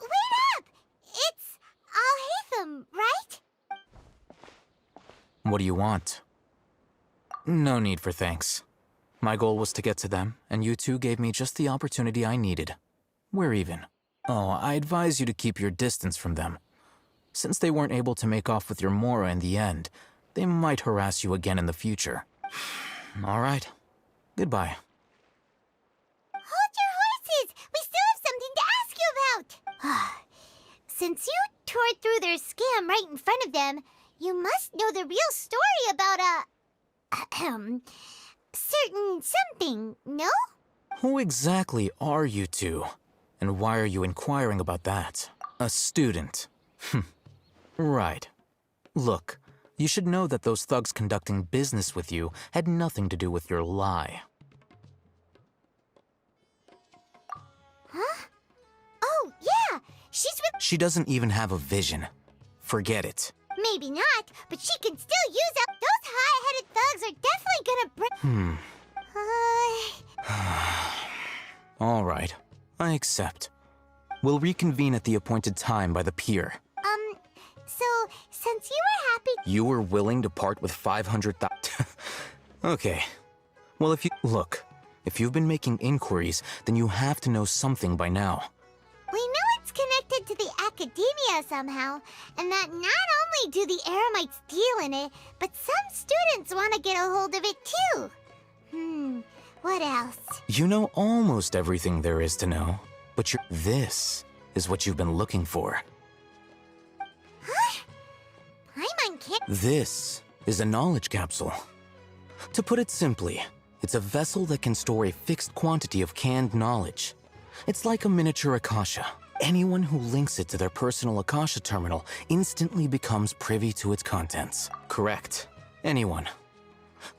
Wait up! It's Al-Haytham, right? What do you want? No need for thanks. My goal was to get to them, and you two gave me just the opportunity I needed. We're even. Oh, I advise you to keep your distance from them. Since they weren't able to make off with your Mora in the end, they might harass you again in the future. All right. Goodbye. Hold your horses! We still have something to ask you about! Since you tore through their scam right in front of them, you must know the real story about certain something, no? Who exactly are you two? And why are you inquiring about that? A student. Right. Look, you should know that those thugs conducting business with you had nothing to do with your lie. Huh? Oh, yeah! She's with... She doesn't even have a vision. Forget it. Maybe not, but she can still use up. Those hot-headed thugs are definitely gonna All right. I accept. We'll reconvene at the appointed time by the pier. So, since you were happy... You were willing to part with 500,000... Okay. Well, Look, if you've been making inquiries, then you have to know something by now. We know it's connected to the academia somehow, and that not only do the Eremites deal in it, but some students want to get a hold of it too. What else? You know almost everything there is to know, but this is what you've been looking for. Huh? Paimon can't... This is a knowledge capsule. To put it simply, it's a vessel that can store a fixed quantity of canned knowledge. It's like a miniature Akasha. Anyone who links it to their personal Akasha terminal instantly becomes privy to its contents. Correct. Anyone.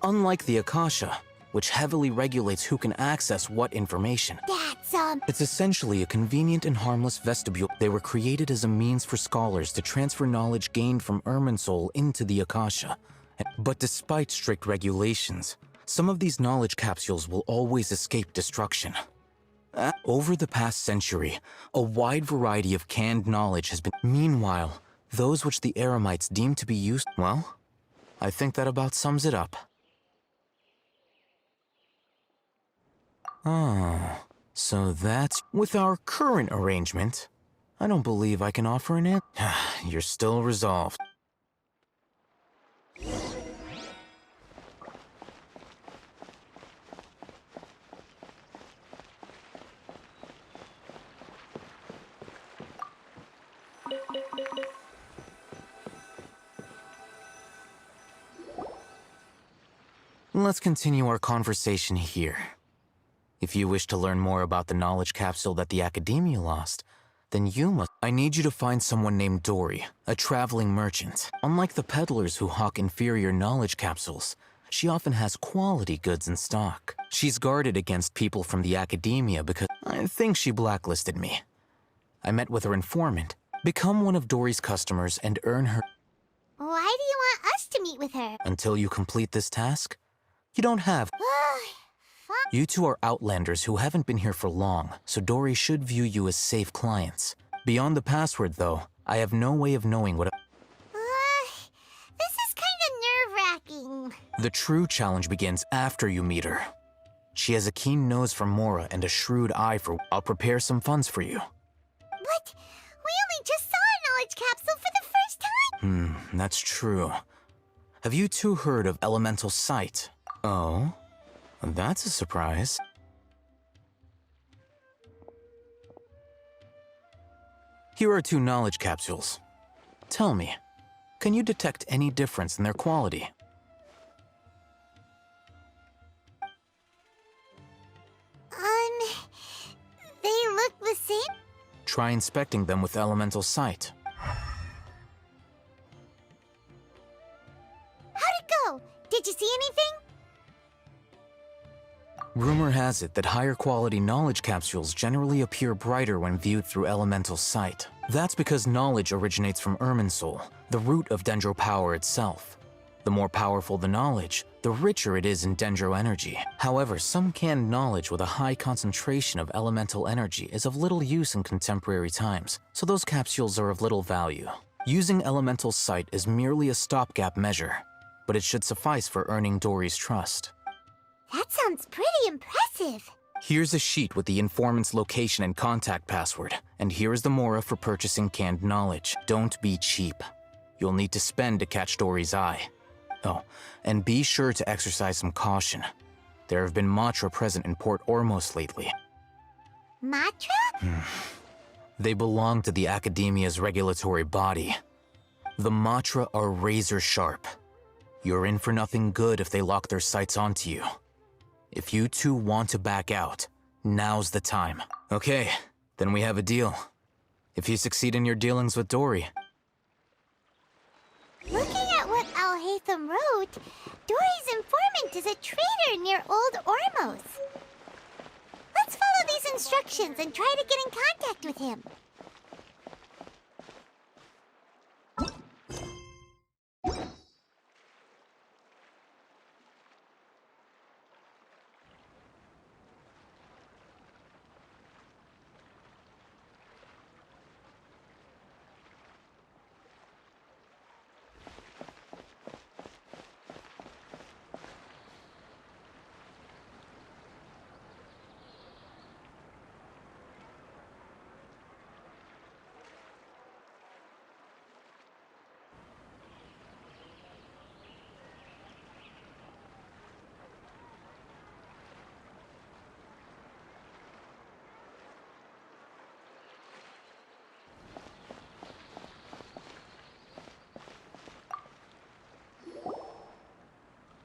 Unlike the Akasha, which heavily regulates who can access what information. It's essentially a convenient and harmless vestibule. They were created as a means for scholars to transfer knowledge gained from Irminsul into the Akasha. But despite strict regulations, some of these knowledge capsules will always escape destruction. Over the past century, a wide variety of canned knowledge has been... Meanwhile, those which the Eremites deem to be used... Well, I think that about sums it up. Oh, so that's... With our current arrangement, I don't believe I can offer an answer. You're still resolved. Let's continue our conversation here. If you wish to learn more about the knowledge capsule that the Academia lost, then you must... I need you to find someone named Dory, a traveling merchant. Unlike the peddlers who hawk inferior knowledge capsules, she often has quality goods in stock. She's guarded against people from the Academia because I think she blacklisted me. I met with her informant. Become one of Dory's customers and earn her... Why do you want us to meet with her? Until you complete this task, You don't have. You two are outlanders who haven't been here for long, so Dory should view you as safe clients. Beyond the password, though, I have no way of knowing what. This is kind of nerve-wracking. The true challenge begins after you meet her. She has a keen nose for Mora and a shrewd eye for. I'll prepare some funds for you. But we only just saw a knowledge capsule for the first time. That's true. Have you two heard of elemental sight? Oh, that's a surprise. Here are 2 knowledge capsules. Tell me, can you detect any difference in their quality? They look the same? Try inspecting them with elemental sight. How'd it go? Did you see anything? Rumor has it that higher quality knowledge capsules generally appear brighter when viewed through elemental sight. That's because knowledge originates from Irminsul, the root of Dendro power itself. The more powerful the knowledge, the richer it is in Dendro energy. However, some canned knowledge with a high concentration of elemental energy is of little use in contemporary times, so those capsules are of little value. Using elemental sight is merely a stopgap measure, but it should suffice for earning Dory's trust. That sounds pretty impressive. Here's a sheet with the informant's location and contact password, and here's the Mora for purchasing canned knowledge. Don't be cheap. You'll need to spend to catch Dory's eye. Oh, and be sure to exercise some caution. There have been Matra present in Port Ormos lately. Matra? They belong to the Academia's regulatory body. The Matra are razor sharp. You're in for nothing good if they lock their sights onto you. If you two want to back out, now's the time. Okay, then we have a deal. If you succeed in your dealings with Dory. Looking at what Al-Haytham wrote, Dory's informant is a traitor near Old Ormos. Let's follow these instructions and try to get in contact with him.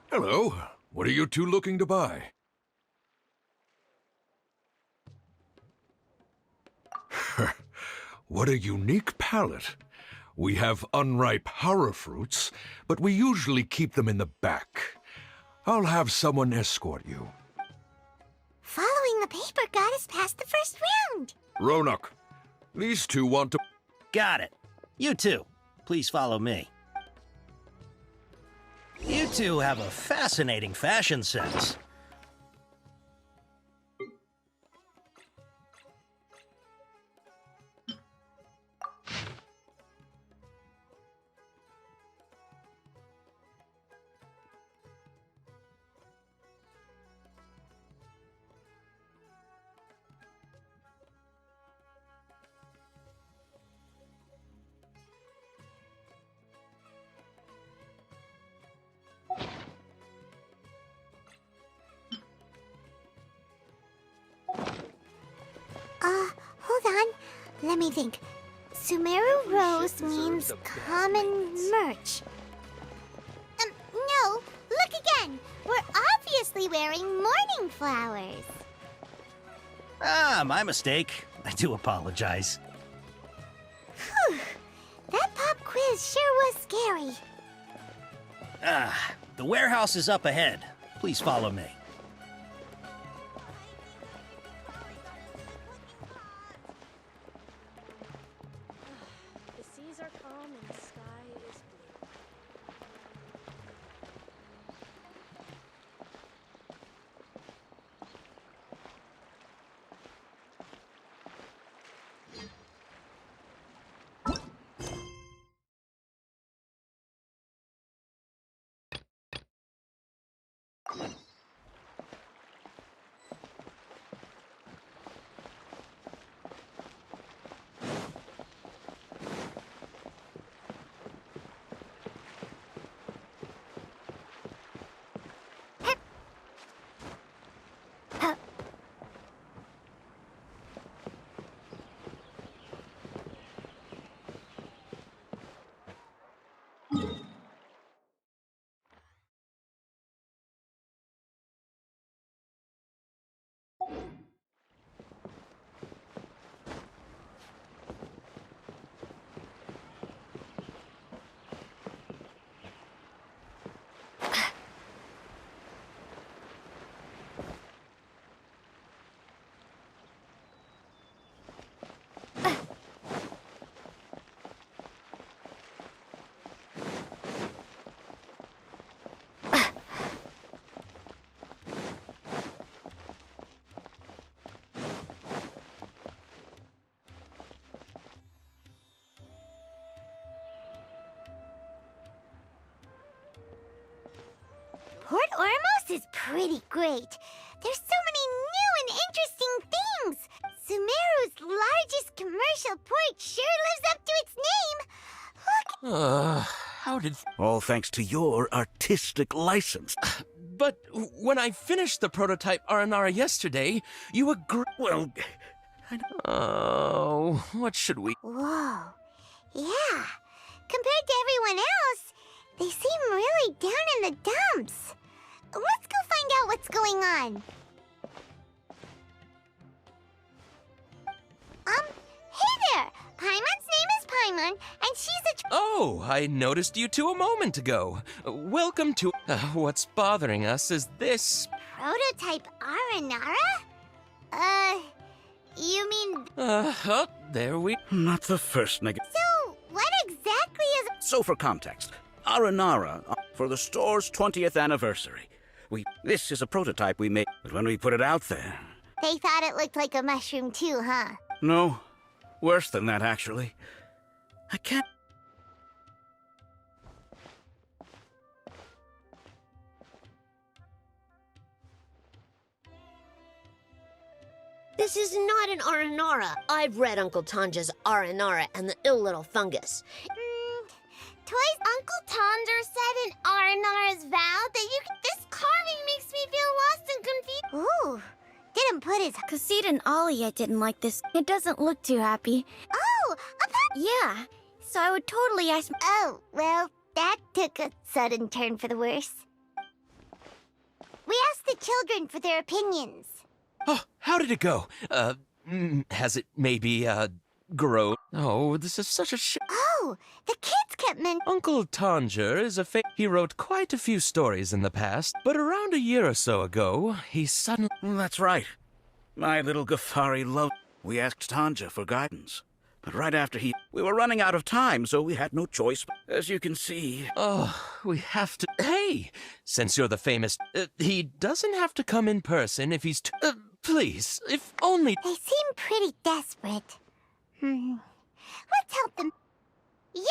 Hello. What are you two looking to buy? What a unique palate. We have unripe horror fruits, but we usually keep them in the back. I'll have someone escort you. Following the paper got us past the first round. Ronak, these two want to... Got it. You two, please follow me. You two have a fascinating fashion sense. Hold on. Let me think. Sumeru Rose means common merch. No. Look again. We're obviously wearing mourning flowers. Ah, my mistake. I do apologize. Whew. That pop quiz sure was scary. Ah, the warehouse is up ahead. Please follow me. The seas are calm and the sky is blue. Ormos is pretty great. There's so many new and interesting things. Sumeru's largest commercial port sure lives up to its name. Look. How did... All thanks to your artistic license. But when I finished the prototype Aranara yesterday, you agreed... Well... Oh, what should we... Whoa. Yeah. Compared to everyone else, they seem really down in the dumps. Let's go find out what's going on. Hey there! Paimon's name is Paimon, and she's a... Oh, I noticed you two a moment ago. Welcome to... what's bothering us is this... Prototype Aranara? You mean... oh, there we... Not the first So, what exactly is... So for context, Aranara, for the store's 20th anniversary. This is a prototype we made, but when we put it out there... They thought it looked like a mushroom too, huh? No, worse than that, actually. I can't... This is not an Aranara. I've read Uncle Tanja's Aranara and the Ill Little Fungus. Toy's Uncle Tonder said in Aranara's vow that this carving makes me feel lost and confused. Ooh, didn't put his... Kassid and Alia didn't like this. It doesn't look too happy. Oh, yeah, so I would totally ask... Oh, well, that took a sudden turn for the worse. We asked the children for their opinions. Oh, how did it go? Has it maybe, grown? Oh, this is such a Oh, the kids kept Uncle Tanger is he wrote quite a few stories in the past, but around a year or so ago, he suddenly... That's right. My little Ghaffari loved... We asked Tanja for guidance. But right after we were running out of time, so we had no choice. As you can see... Oh, we have to... Hey! Since you're the famous... he doesn't have to come in person if he's... please, if only... They seem pretty desperate. Let's help them. Yep.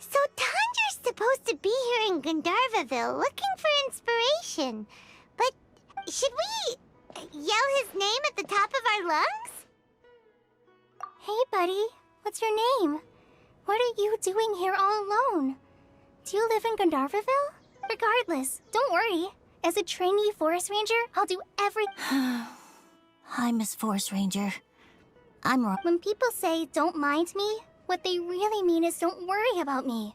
So Tanger's supposed to be here in Gandharvaville looking for inspiration. But should we yell his name at the top of our lungs? Hey, buddy. What's your name? What are you doing here all alone? Do you live in Gandharvaville? Regardless, don't worry. As a trainee forest ranger, I'll do every... Hi, Miss Forest Ranger. I'm wrong. When people say, don't mind me, what they really mean is don't worry about me.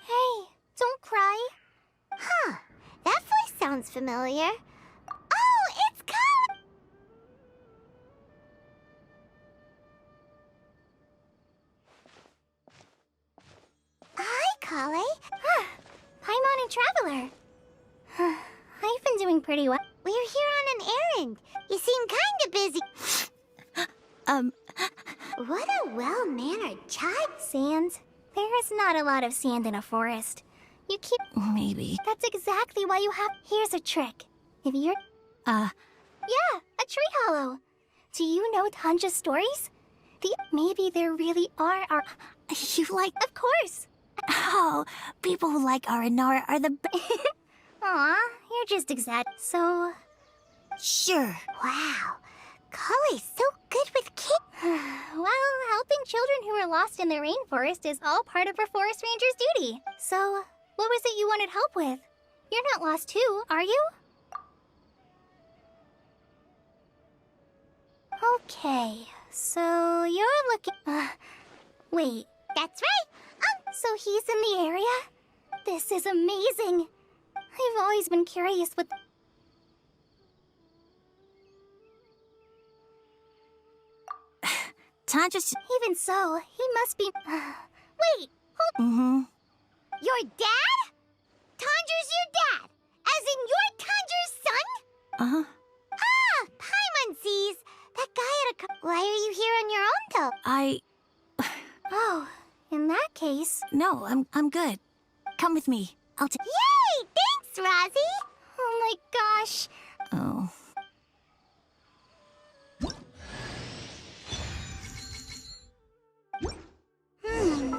Hey, don't cry. Huh, that voice sounds familiar. Oh, it's Kale! Hi, Kale. Paimon and Traveler. I've been doing pretty well. We're here on an errand. You seem kinda busy. What a well-mannered child. Sand? There is not a lot of sand in a forest. You keep... Maybe. That's exactly why you have... Here's a trick. If you're... Yeah, a tree hollow. Do you know Tanja's stories? Maybe there really are You like... Of course. Oh, people who like Aranara are the Aw, you're just So... Sure. Wow. Kale's so good with kids. Well, helping children who are lost in the rainforest is all part of a forest ranger's duty. So, what was it you wanted help with? You're not lost too, are you? Okay, so you're looking... wait. That's right. So he's in the area? This is amazing. I've always been curious what... Tandra's... Even so, he must be... Wait, hold... Mm-hmm. Your dad? Tandra's your dad? As in you're Tandra's son? Uh-huh. Ah, Paimon sees. That guy at a... Why are you here on your own, though? Oh, in that case... No, I'm good. Come with me. I'll take... Yay! Thanks, Rosie! Oh my gosh. Oh.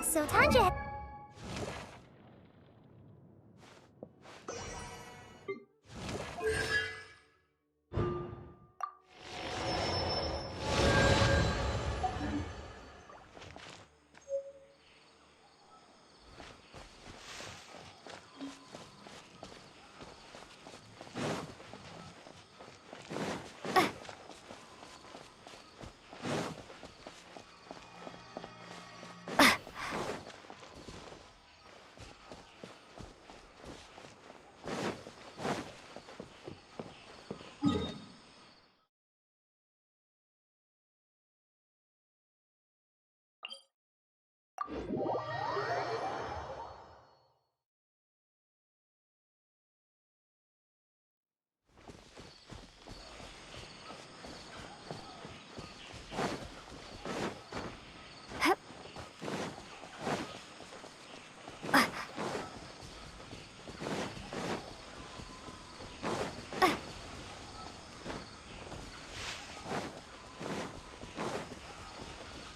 So Tandra...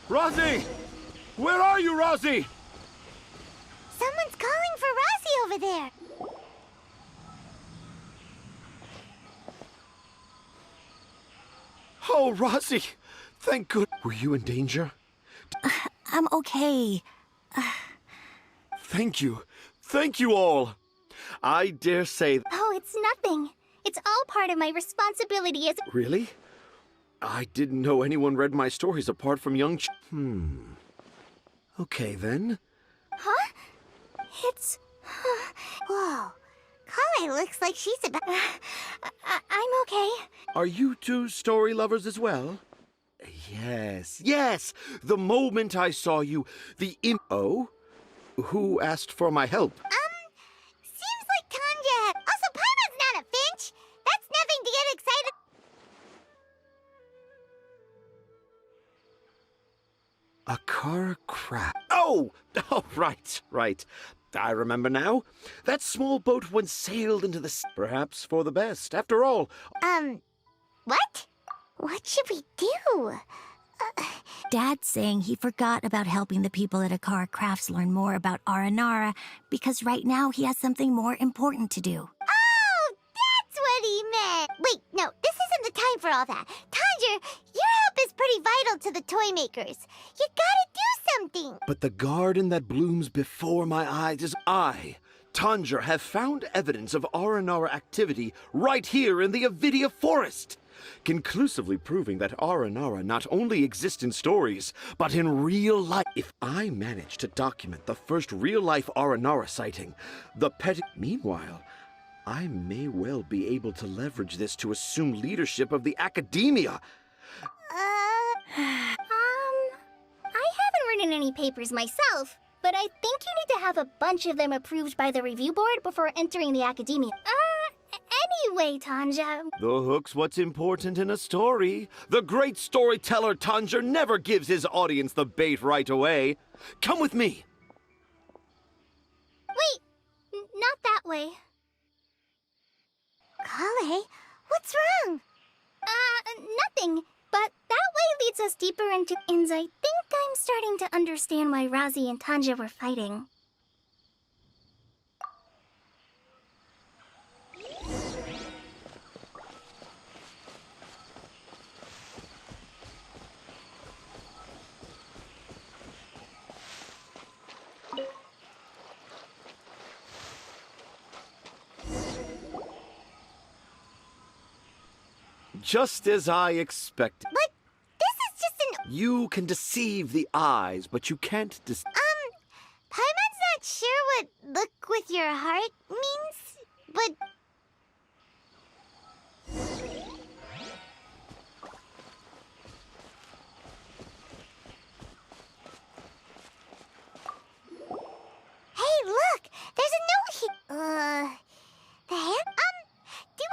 Rosie! Where are you, Rosie? Someone's calling for Rosie over there. Oh, Rosie! Thank good. Were you in danger? I'm okay. Thank you. Thank you all. I dare say... Oh, it's nothing. It's all part of my responsibility as... Really? I didn't know anyone read my stories apart from young Okay, then. Huh? It's... Whoa. Kale looks like she's about... I'm okay. Are you two story lovers as well? Yes. The moment I saw you, Oh? Who asked for my help? Seems like Tanja... Also, Paimon's not a finch. That's nothing to get excited... A car crash. Oh, right. I remember now. That small boat once sailed into the sea, perhaps for the best. After all... What? What should we do? Dad's saying he forgot about helping the people at Akara Crafts learn more about Aranara because right now he has something more important to do. Oh, that's what he meant. Wait, no, this isn't the time for all that. Tanja, your help is pretty vital to the toy makers. You gotta do something. But the garden that blooms before my eyes is I, Tanger, have found evidence of Aranara activity right here in the Avidia Forest, conclusively proving that Aranara not only exists in stories, but in real life. If I manage to document the first real-life Aranara sighting, the pet... Meanwhile, I may well be able to leverage this to assume leadership of the academia. I haven't written any papers myself, but I think you need to have a bunch of them approved by the review board before entering the academia. Anyway, Tanja... The hook's what's important in a story. The great storyteller Tanger never gives his audience the bait right away. Come with me. Wait, not that way. Kale, what's wrong? Nothing. But that way leads us deeper into... And I think I'm starting to understand why Rosie and Tanja were fighting. Just as I expected. But this is just an... You can deceive the eyes, but you can't Paimon what look with your heart means, but... Hey, look! There's a note here! The hand? Do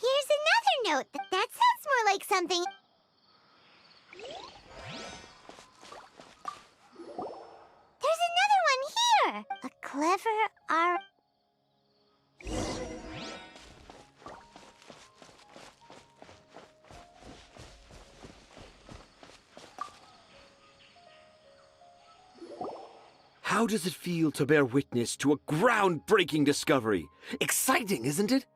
Here's another note. That sounds more like something... There's another one here! A clever How does it feel to bear witness to a groundbreaking discovery? Exciting, isn't it?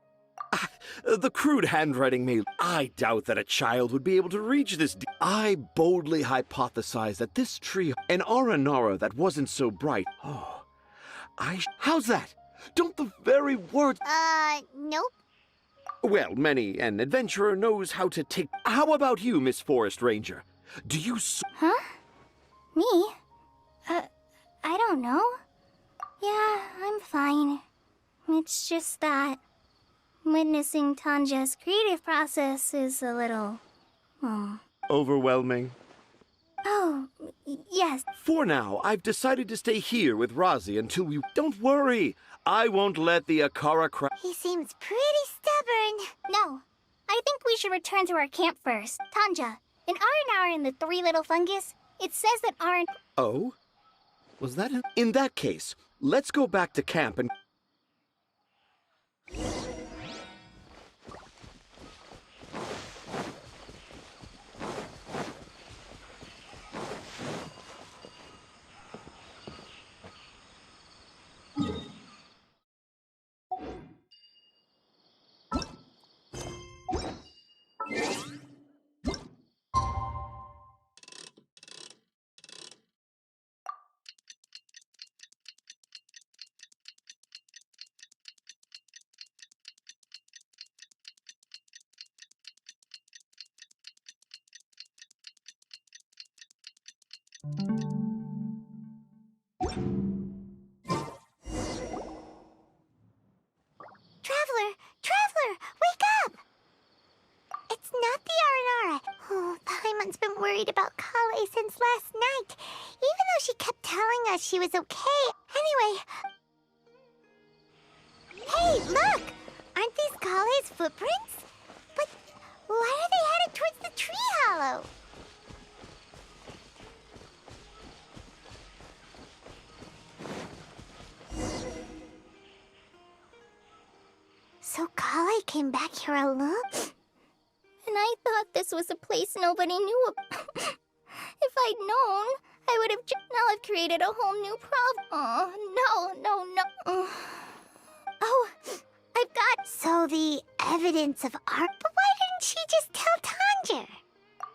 The crude handwriting may... I doubt that a child would be able to reach this... I boldly hypothesize that this tree... An Aranara that wasn't so bright... Oh... How's that? Don't the very words... Nope. Well, many an adventurer knows how to take... How about you, Miss Forest Ranger? Do you... Huh? Me? I don't know. Yeah, I'm fine. It's just that witnessing Tanja's creative process is a little... Overwhelming. Oh, yes. For now, I've decided to stay here with Razi until we... Don't worry! I won't let the Akara He seems pretty stubborn. No. I think we should return to our camp first. Tanja, in Aranara and the Three Little Fungus, it says that Aran... Oh? Was that it? In that case, let's go back to camp and... Traveler, wake up! It's not the Aranara. Oh, Paimon's been worried about Kale since last night, even though she kept telling us she was okay. Anyway... Hey, look! Aren't these Kale's footprints? But why are they headed towards the tree hollow? So Kale came back here alone? And I thought this was a place nobody knew about. If I'd known, I would have now I've created a whole new problem. Oh, no. Oh, I've got... So the evidence of art... But why didn't she just tell Tanja?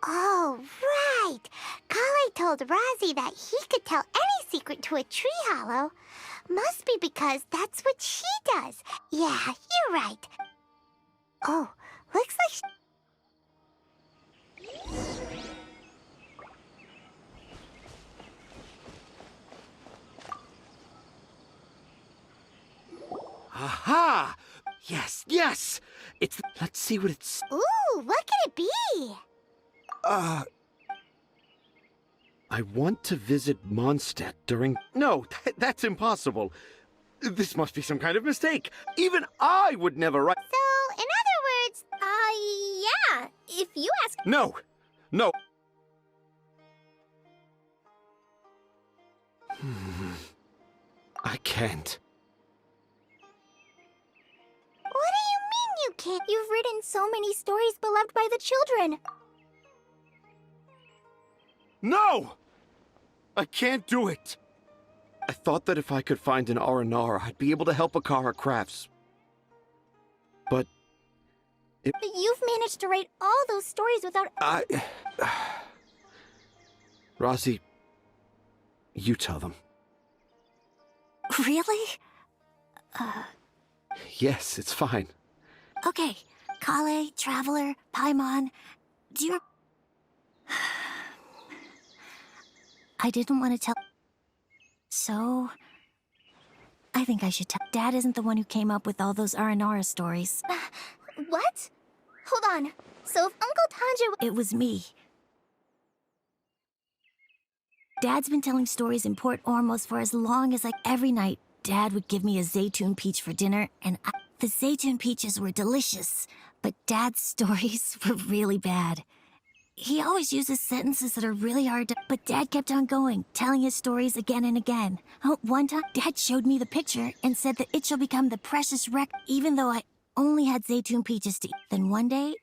Oh, right. Kale told Razi that he could tell any secret to a tree hollow. Must be because that's what she does. Yeah, you're right. Oh, looks like Aha! Yes! It's... Let's see what it's... Ooh, what could it be? I want to visit Mondstadt during... No, that's impossible. This must be some kind of mistake. Even I would never write... So, in other words... Yeah, if you ask... No! I can't. What do you mean you can't? You've written so many stories beloved by the children. No! I can't do it. I thought that if I could find an Aranara, I'd be able to help Akara Crafts. But... You've managed to write all those stories without... Razi, you tell them. Really? Yes, it's fine. Okay, Kale, Traveler, Paimon, do you... I didn't want to tell. So, I think I should tell. Dad isn't the one who came up with all those Aranara stories. What? Hold on. So if Uncle Tanjiro... It was me. Dad's been telling stories in Port Ormos for as long as every night, Dad would give me a Zaytun peach for dinner, and the Zaytun peaches were delicious, but Dad's stories were really bad. He always uses sentences that are really hard to... But Dad kept on going, telling his stories again and again. One time, Dad showed me the picture and said that it shall become the precious wreck, even though I only had Zaytun peaches to eat. Then one day,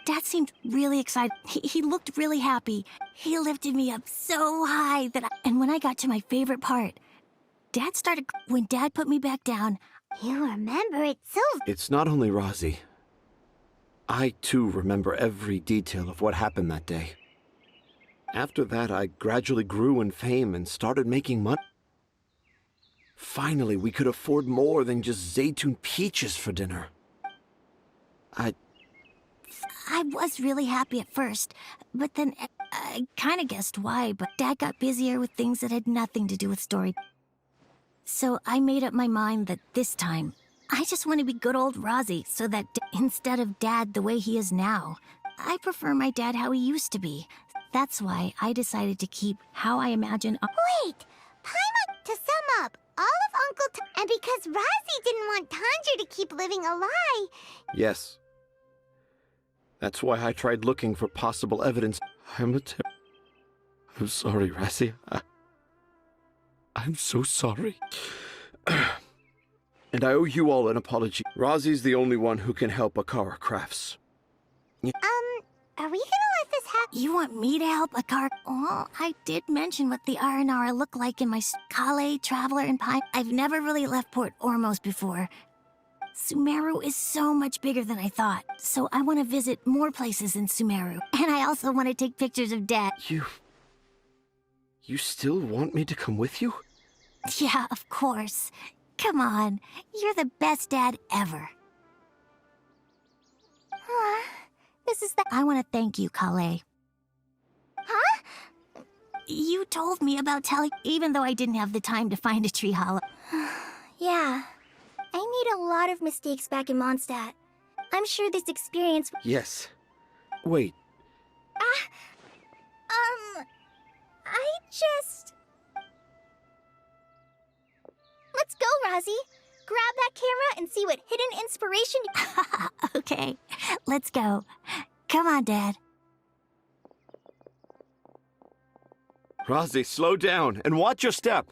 Dad seemed really excited. He looked really happy. He lifted me up so high that And when I got to my favorite part, Dad started... When Dad put me back down... You remember it so... It's not only Razi. I, too, remember every detail of what happened that day. After that, I gradually grew in fame and started making money. Finally, we could afford more than just Zaytun peaches for dinner. I was really happy at first, but then I kind of guessed why, but Dad got busier with things that had nothing to do with story. So I made up my mind that this time, I just want to be good old Razi, so that instead of Dad the way he is now, I prefer my dad how he used to be. That's why I decided to keep how I imagine... Wait! To sum up, all of Uncle and because Razi didn't want Tanjiro to keep living a lie... Yes. That's why I tried looking for possible evidence. I'm sorry, Razi. I'm so sorry. And I owe you all an apology. Razi's the only one who can help Akara Crafts. Are we gonna let this happen? You want me to help Akara? Oh, I did mention what the Aranara look like in my Kale, Traveler, and Pine. I've never really left Port Ormos before. Sumeru is so much bigger than I thought, so I want to visit more places in Sumeru. And I also want to take pictures of Dad. You still want me to come with you? Yeah, of course. Come on, you're the best dad ever. I want to thank you, Kale. Huh? You told me about telling, even though I didn't have the time to find a tree hollow. Yeah. I made a lot of mistakes back in Mondstadt. I'm sure this experience... Yes. Wait. I just... Let's go, Razi. Grab that camera and see what hidden inspiration... Okay, let's go. Come on, Dad. Razi, slow down and watch your step.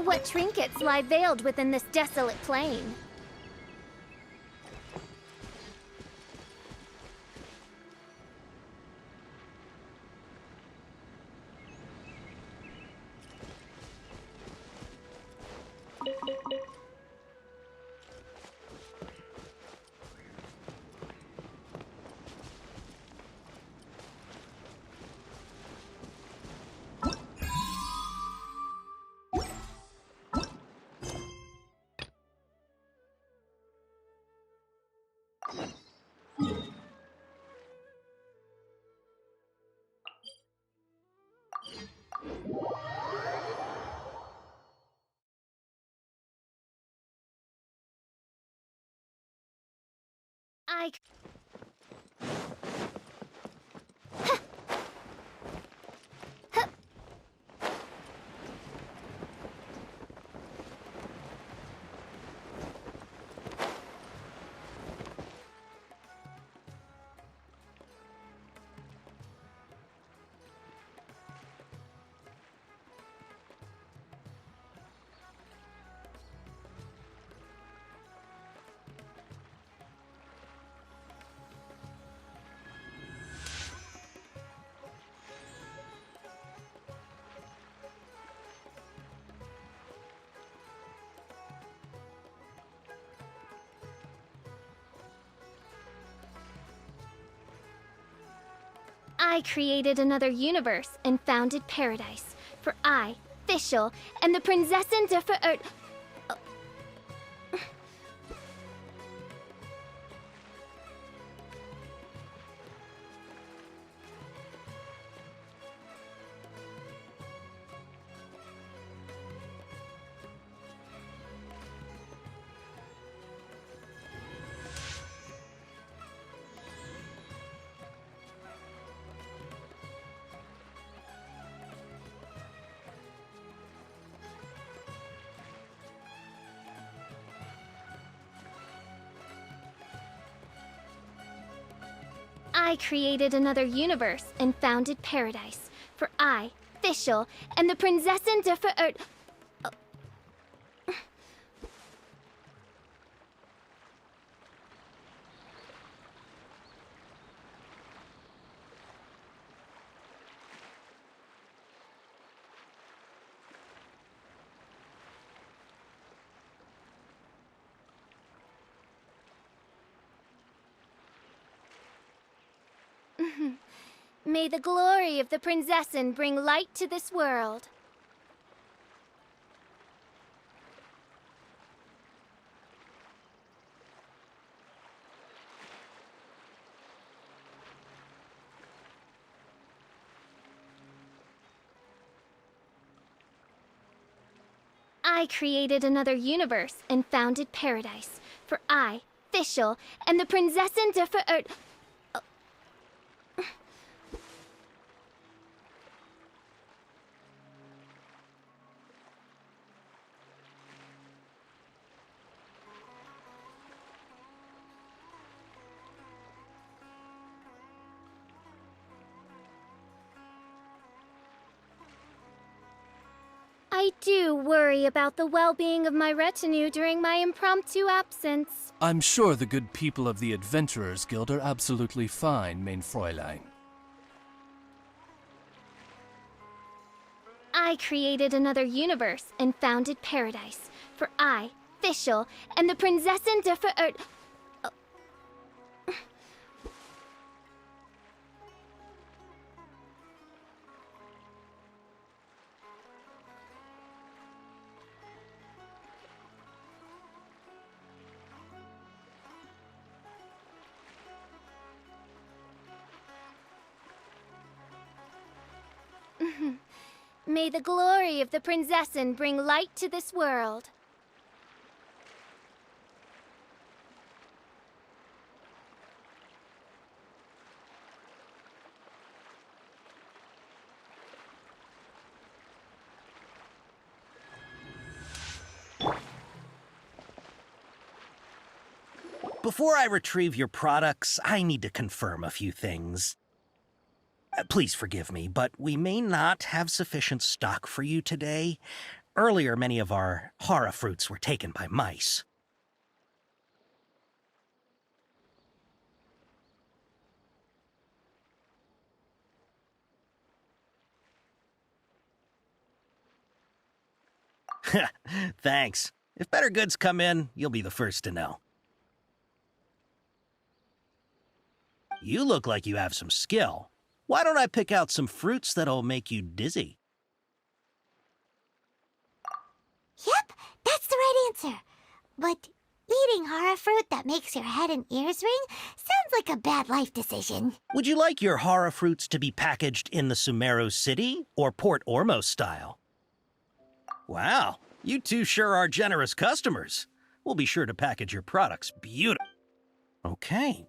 What trinkets lie veiled within this desolate plain? I... I created another universe and founded paradise. For I, Fischl, am the Prinzessin de Ver... I created another universe and founded paradise. For I, Fischl, and the Prinzessin der Verirrt. May the glory of the Prinzessin bring light to this world. I created another universe and founded paradise. For I, Fischl, and the Prinzessin der Verirrt. I do worry about the well-being of my retinue during my impromptu absence. I'm sure the good people of the Adventurers Guild are absolutely fine, mein Fräulein. I created another universe and founded paradise. For I, Fischl, and the Prinzessin der Verirrt. May the glory of the Prinzessin bring light to this world. Before I retrieve your products, I need to confirm a few things. Please forgive me, but we may not have sufficient stock for you today. Earlier, many of our hara fruits were taken by mice. Thanks. If better goods come in, you'll be the first to know. You look like you have some skill. Why don't I pick out some fruits that'll make you dizzy? Yep, that's the right answer. But eating hara fruit that makes your head and ears ring sounds like a bad life decision. Would you like your hara fruits to be packaged in the Sumeru City or Port Ormos style? Wow, you two sure are generous customers. We'll be sure to package your products beautifully. Okay.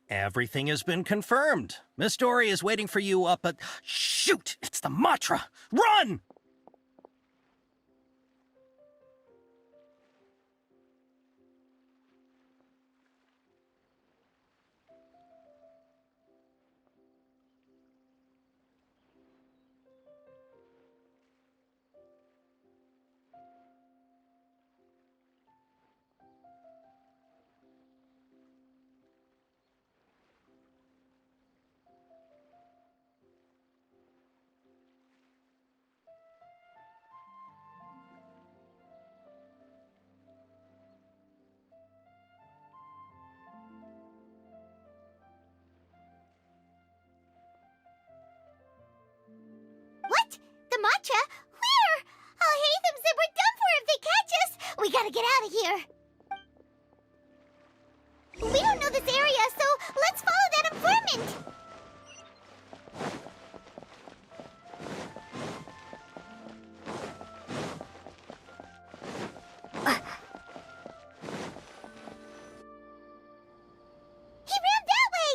Everything has been confirmed. Miss Dory is waiting for you up at... Shoot! It's the Matra! Run! What? The Matra? Where? Al-Haytham said we're done for if they catch us. We gotta get out of here. We don't know this area, so let's follow that informant. He ran that way!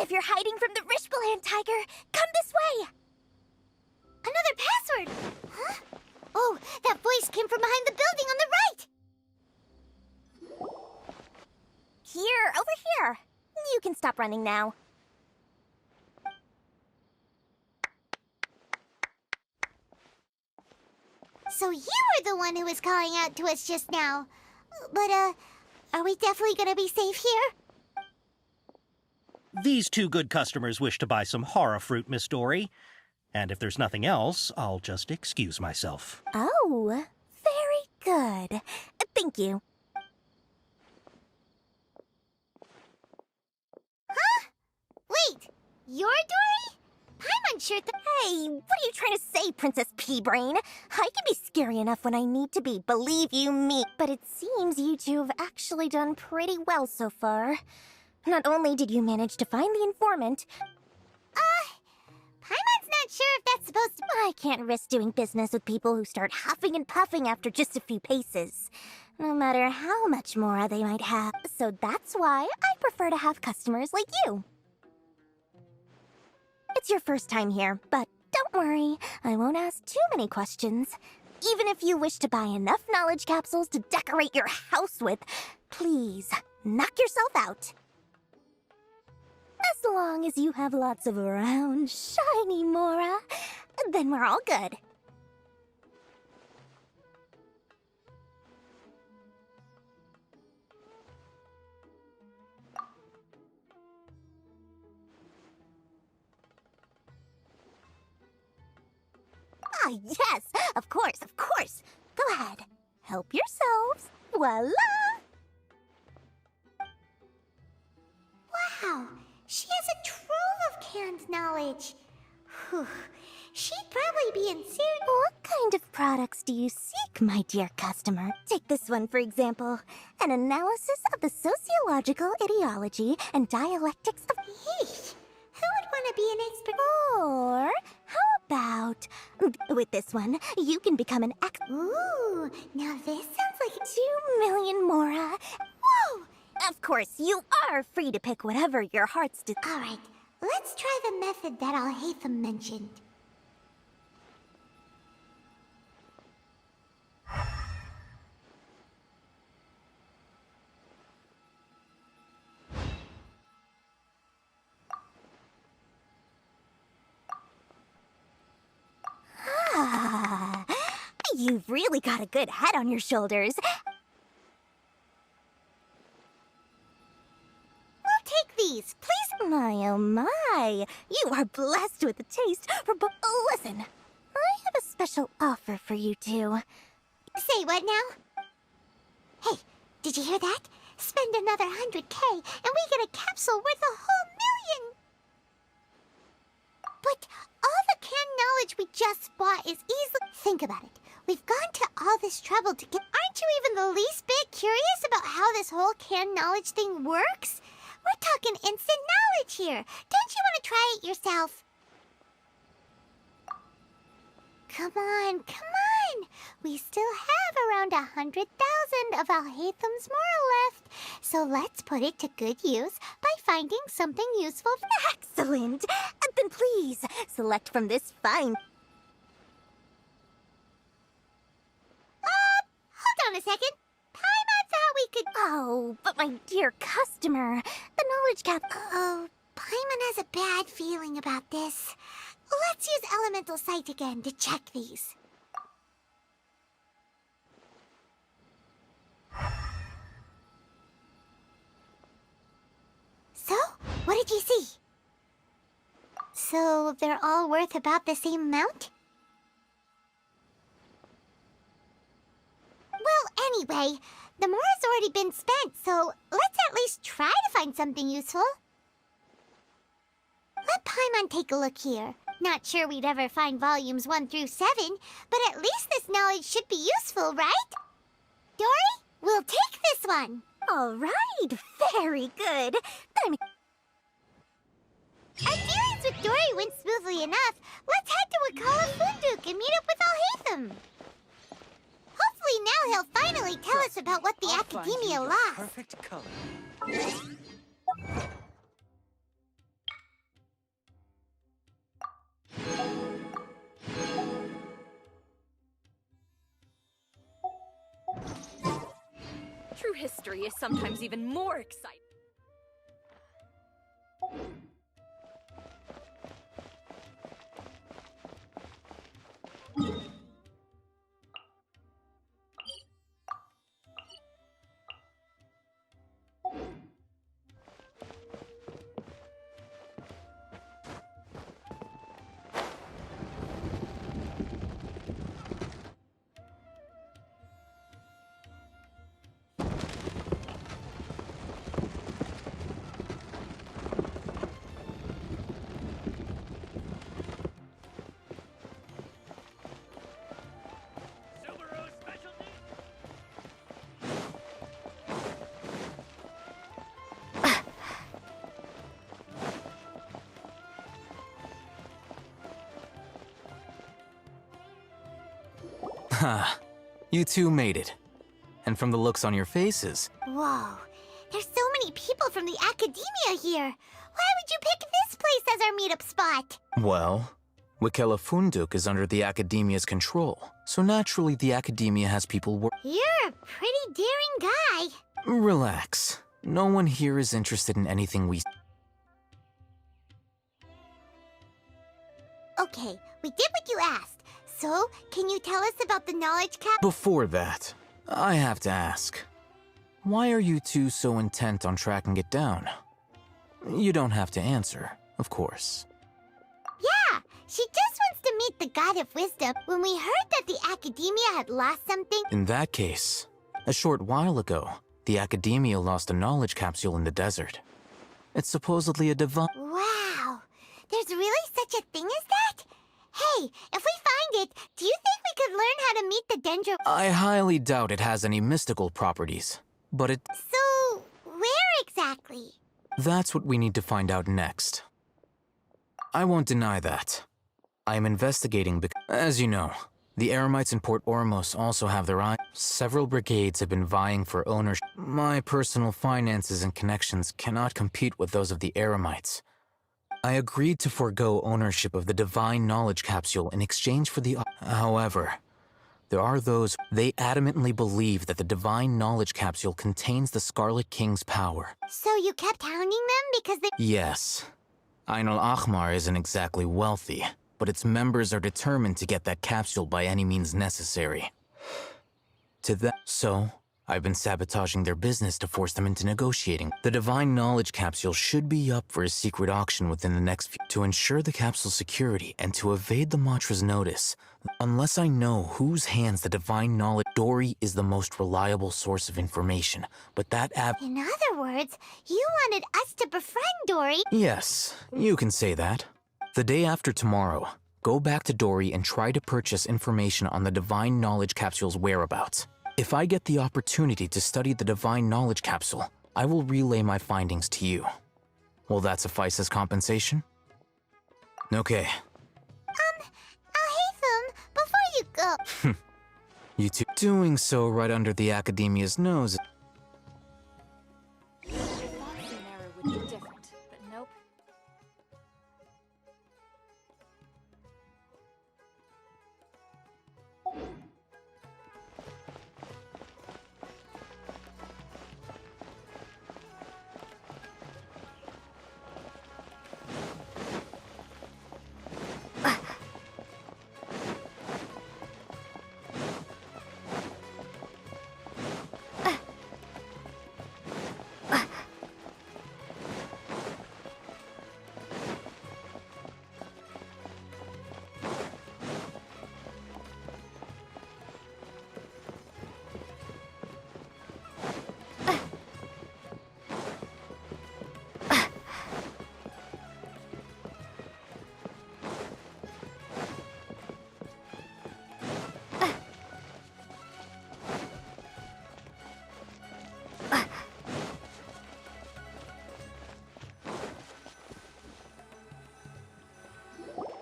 If you're hiding from the Rishbaland tiger, come this way! Another password! Huh? Oh, that voice came from behind the building on the right! Here, over here. You can stop running now. So you were the one who was calling out to us just now. But, are we definitely gonna be safe here? These two good customers wish to buy some horror fruit, Miss Dory. And if there's nothing else, I'll just excuse myself. Oh, very good. Thank you. Huh? Wait, you're Dory? I'm unsure Hey, what are you trying to say, Princess Pea-Brain? I can be scary enough when I need to be, believe you me. But it seems you two have actually done pretty well so far. Not only did you manage to find the informant... Paimon's not sure if that's supposed to... I can't risk doing business with people who start huffing and puffing after just a few paces. No matter how much more they might have. So that's why I prefer to have customers like you. It's your first time here, but don't worry. I won't ask too many questions. Even if you wish to buy enough knowledge capsules to decorate your house with, please, knock yourself out. As long as you have lots of round, shiny Mora, then we're all good. Ah, yes! Of course, of course! Go ahead. Help yourselves. Voila! Wow, she has a trove of canned knowledge. Whew. She'd probably be in serious... What kind of products do you seek, my dear customer? Take this one, for example. An analysis of the sociological ideology and dialectics of... Yeesh. Who would want to be an expert? Or how about... With this one, you can become an Ooh, now this sounds like... 2 million Mora. Whoa! Of course, you are free to pick whatever your heart's desire. All right, let's try the method that Alhaitham mentioned. Ah, you've really got a good head on your shoulders. Take these, please. My, oh my. You are blessed with a taste for listen, I have a special offer for you two. Say what now? Hey, did you hear that? Spend another 100K and we get a capsule worth a whole million. But all the canned knowledge we just bought is easily... Think about it. We've gone to all this trouble to get... Aren't you even the least bit curious about how this whole canned knowledge thing works? We're talking instant knowledge here. Don't you want to try it yourself? Come on, come on. We still have around 100,000 of Alhaitham's Mora left. So let's put it to good use by finding something useful. Excellent. Then please, select from this fine... Hold on a second. Paimon thought we could... Oh, but my dear customer, the knowledge cap... Oh, Paimon has a bad feeling about this. Let's use Elemental Sight again to check these. So, what did you see? So, they're all worth about the same amount? Well, anyway, the Mora's already been spent, so let's at least try to find something useful. Let Paimon take a look here. Not sure we'd ever find volumes 1 through 7, but at least this knowledge should be useful, right? Dory, we'll take this one. All right, very good. Our dealings with Dory went smoothly enough. Let's head to Wakala Funduk and meet up with Alhaitham. Hopefully now he'll finally tell us about what the Academia lost. Perfect color. history is sometimes even more exciting. Ha, you two made it. And from the looks on your faces, Whoa, there's so many people from the academia here. Why would you pick this place as our meetup spot? well, Wikela Funduk is under the Academia's control, so naturally the Academia has people work. You're a pretty daring guy. Relax. No one here is interested in anything we. Okay, we did what you asked. So, can you tell us about the knowledge cap? Before that, I have to ask. Why are you two so intent on tracking it down? You don't have to answer, of course. Yeah, she just wants to meet the God of Wisdom. When we heard that the Academia had lost something... In that case, a short while ago, the Academia lost a knowledge capsule in the desert. It's supposedly a divine... Wow, there's really such a thing as that? Hey, if we find it, do you think we could learn how to meet the Dendro... I highly doubt it has any mystical properties, but it... So, where exactly? That's what we need to find out next. I won't deny that. I am investigating because, as you know, the Eremites in Port Ormos also have their eye. Several brigades have been vying for ownership. My personal finances and connections cannot compete with those of the Eremites. I agreed to forego ownership of the Divine Knowledge Capsule in exchange for the... However, there are those... They adamantly believe that the Divine Knowledge Capsule contains the Scarlet King's power. So you kept hounding them because they... Yes. Ain al-Ahmar isn't exactly wealthy, but its members are determined to get that capsule by any means necessary. So, I've been sabotaging their business to force them into negotiating. The Divine Knowledge Capsule should be up for a secret auction within the next few... To ensure the capsule's security and to evade the Matra's notice, unless I know whose hands the Divine Knowledge... Dory is the most reliable source of information, but that In other words, you wanted us to befriend Dory. Yes, you can say that. The day after tomorrow, go back to Dory and try to purchase information on the Divine Knowledge Capsule's whereabouts. If I get the opportunity to study the Divine Knowledge Capsule, I will relay my findings to you. Will that suffice as compensation? Okay. Alhaitham, before you go... You two doing so right under the Academia's nose. I thought Sumeru would be different, but nope.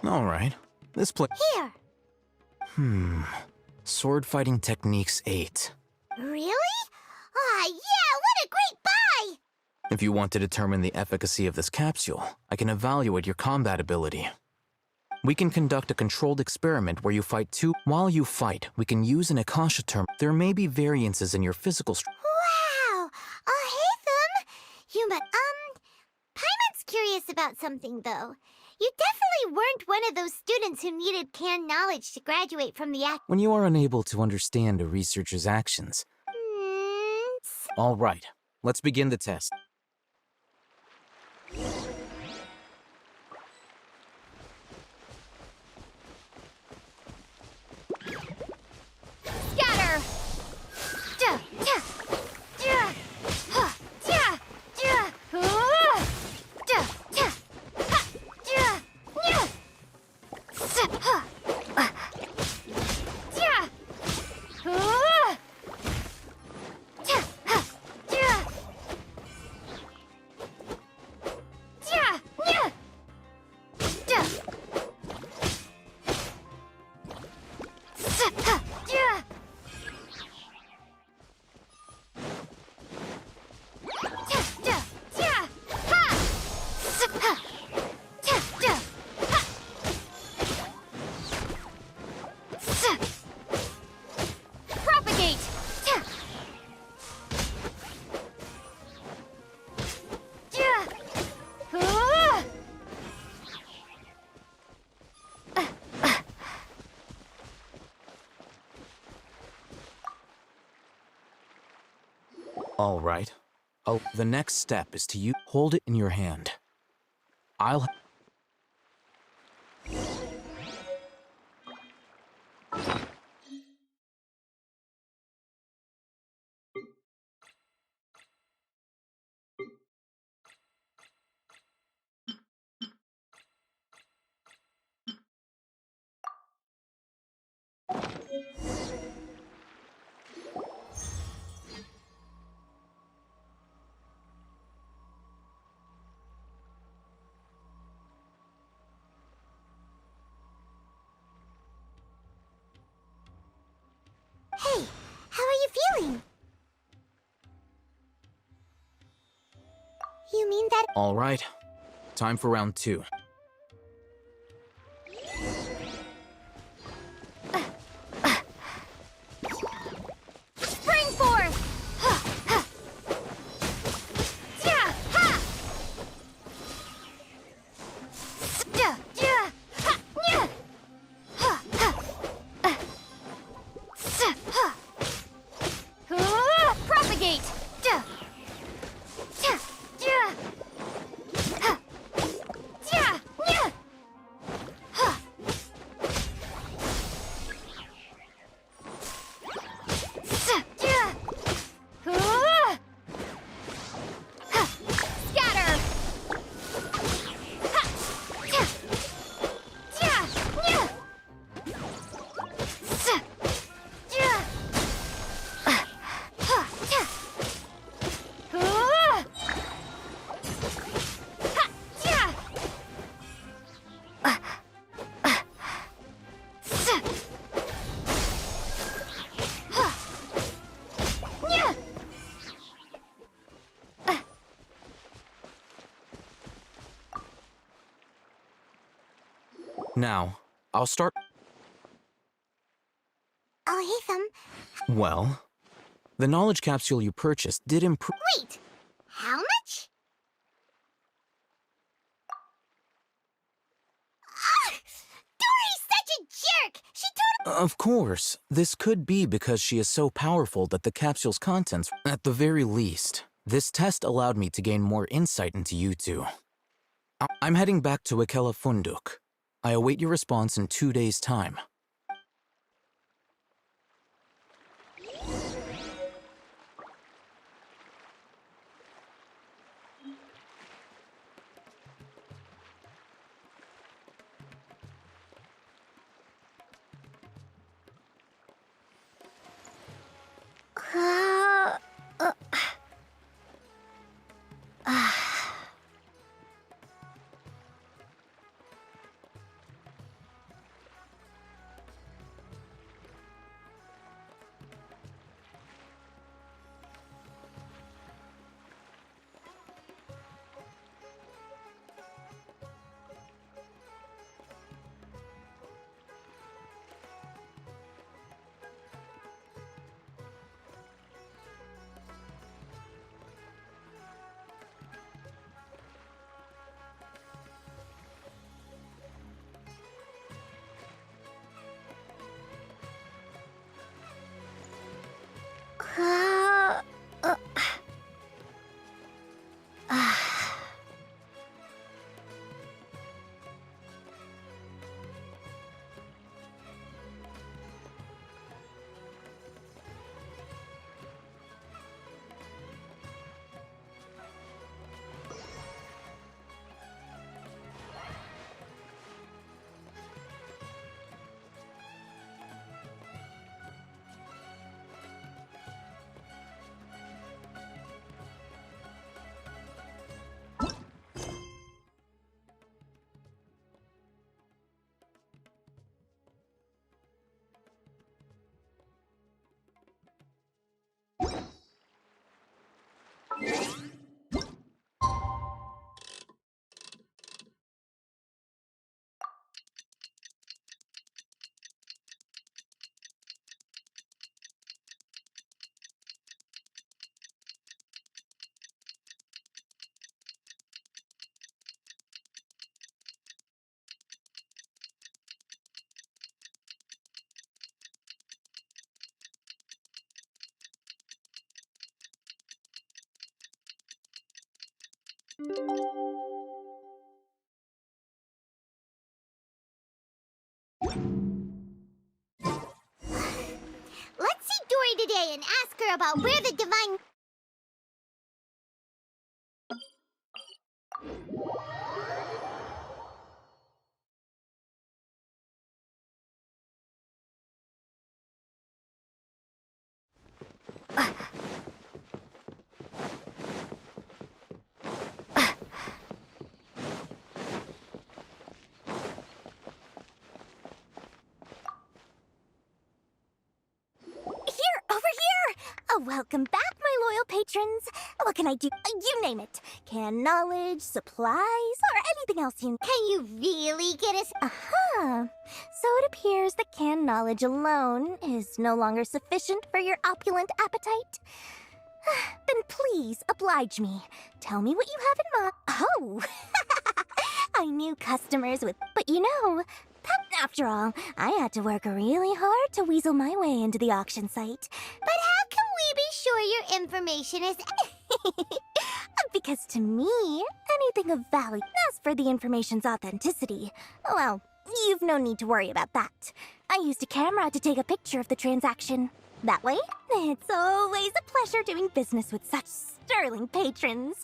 All right. This place... Here. Sword Fighting Techniques 8. Really? Aw, yeah, what a great buy! If you want to determine the efficacy of this capsule, I can evaluate your combat ability. We can conduct a controlled experiment where you fight two. While you fight, we can use an Akasha term. There may be variances in your physical strength. Wow, Human, Paimon's curious about something, though. You definitely weren't one of those students who needed canned knowledge to graduate from the act. When you are unable to understand a researcher's actions. All right, let's begin the test. Scatter! Ja, ja, ja, ha, ja, ja, ja, ja, ha, ja, ja, sa, ha, ja, ja, ha, ja, ja, ja, ja, sa, ha, ja. Propagate! All right. Oh, the next step is to hold it in your hand. I'll... Hey, how are you feeling? You mean that? All right. Time for round 2. Spring forth! Ha, ha. Ja, ha! Ja, ja, ha, nya. Ha, ha. Sa, ha. Propagate! Ja. Ja, ja. Ha. Ja, nya. Ha. Sa, ja. Ha. Scatter! Ha. Ja. Ja, nya. Sa, ja. Ha, ja. Ha, ja. Sa. Ha. Nya. Now, I'll start... Oh, Hatham. Well, the knowledge capsule you purchased did improve... Wait, how much? Dory's such a jerk! She totally... Of course, this could be because she is so powerful that the capsule's contents... At the very least, this test allowed me to gain more insight into you two. I'm heading back to Ikela Funduk. I await your response in 2 days' time. Uh, uh, Let's see Dory today and ask her about where the divine... Here, over here! Oh, welcome back, my loyal patrons. What can I do? You name it. Can knowledge, supplies, or anything else you... Can you really get us... Uh-huh. So it appears that canned knowledge alone is no longer sufficient for your opulent appetite. Then please, oblige me. Tell me what you have in mind. Oh! I knew customers with... But you know... After all, I had to work really hard to weasel my way into the auction site. But how can we be sure your information is... Because to me, anything of value. As for the information's authenticity, well, you've no need to worry about that. I used a camera to take a picture of the transaction. That way, it's always a pleasure doing business with such sterling patrons.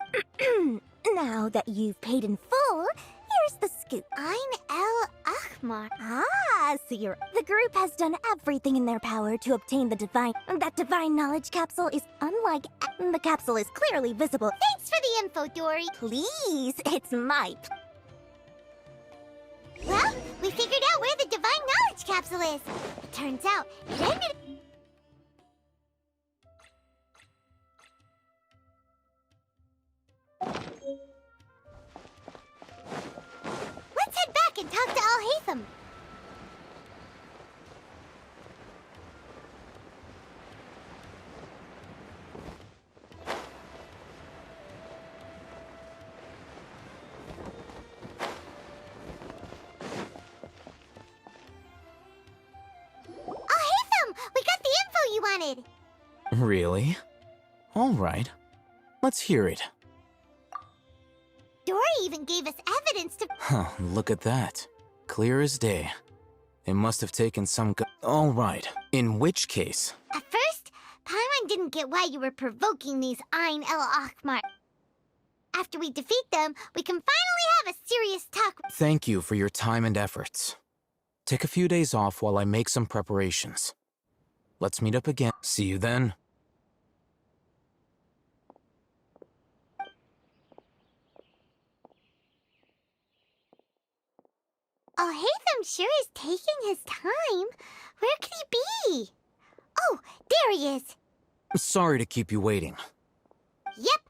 Now that you've paid in full, here's the scoop. Ein El Achmar. Ah, so the group has done everything in their power to obtain the divine... That divine knowledge capsule is unlike... The capsule is clearly visible. Thanks for the info, Dory. Please, it's my... Well, we figured out where the divine knowledge capsule is. It turns out it ended... Let's head back and talk to Al-Haytham. Al-Haytham! We got the info you wanted! Really? All right. Let's hear it. Dory even gave us evidence to... Huh, look at that. Clear as day. It must have taken some all right. In which case... At first, Paimon didn't get why you were provoking these Ein El Achmar. After we defeat them, we can finally have a serious talk. Thank you for your time and efforts. Take a few days off while I make some preparations. Let's meet up again. See you then. Al-Haytham sure is taking his time. Where could he be? Oh, there he is. Sorry to keep you waiting. Yep,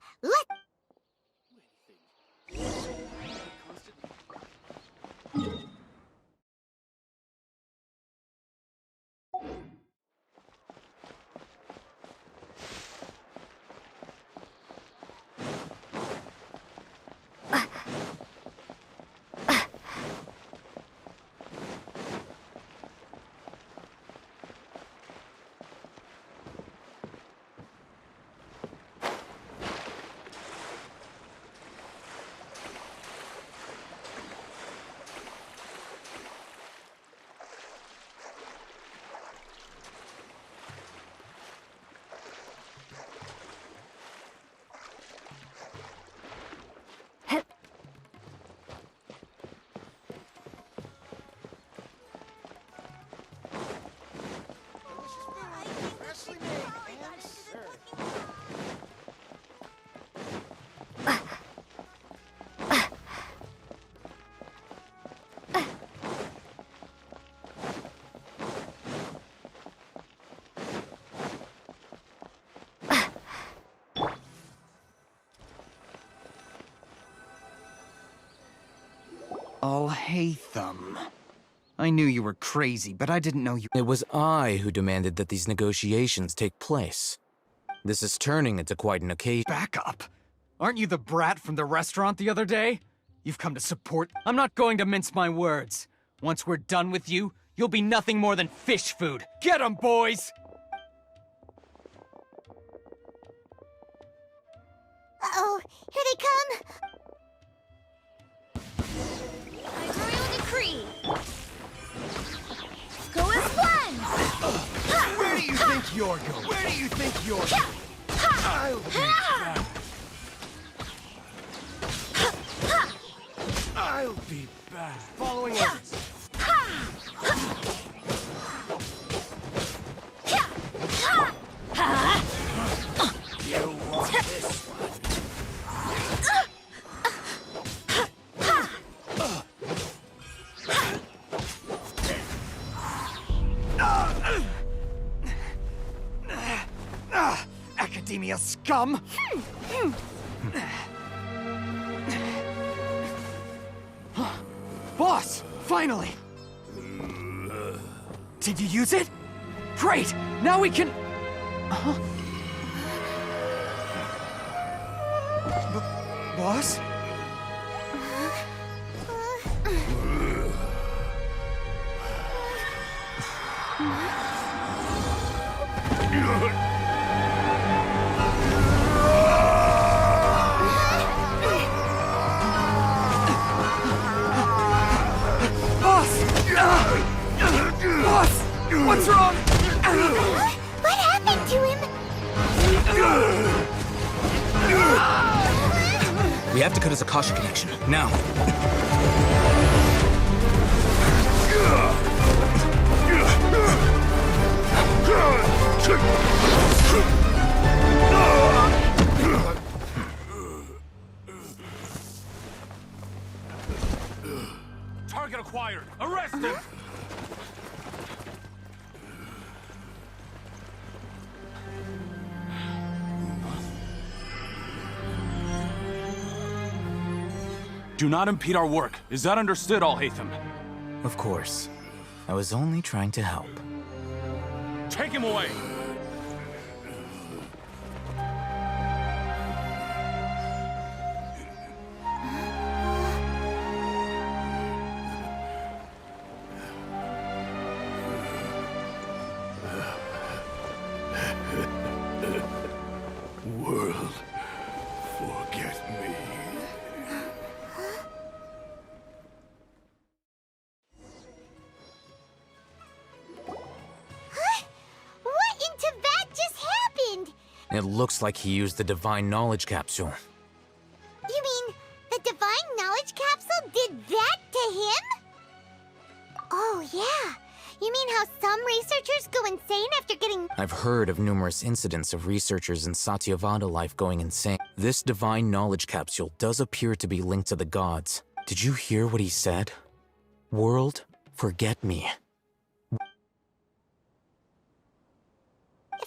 Alhaitham. I knew you were crazy, but I didn't know you— It was I who demanded that these negotiations take place. This is turning into quite an occasion. Back up! Aren't you the brat from the restaurant the other day? You've come to support— I'm not going to mince my words. Once we're done with you, you'll be nothing more than fish food. Get 'em, boys! Uh-oh, here they come! Royal decree! Go as one! Where do you think you're going? Where do you think you're going? I'll be back. I'll be back. Following orders. You want this one? Academia scum! Boss! Finally! Did you use it? Great! Now we can— Boss? Boss! What's wrong? What happened to him? We have to cut his Akasha connection, now. Target acquired! Arrest him! Do not impede our work. Is that understood, Alhaitham? Of course. I was only trying to help. Take him away! World, forget me. What in Tibet just happened? It looks like he used the Divine Knowledge Capsule. You mean the Divine Knowledge Capsule did that to him? Oh, yeah. You mean how some researchers go insane after getting— I've heard of numerous incidents of researchers in Satyavada life going insane. This Divine Knowledge Capsule does appear to be linked to the gods. Did you hear what he said? World, forget me. If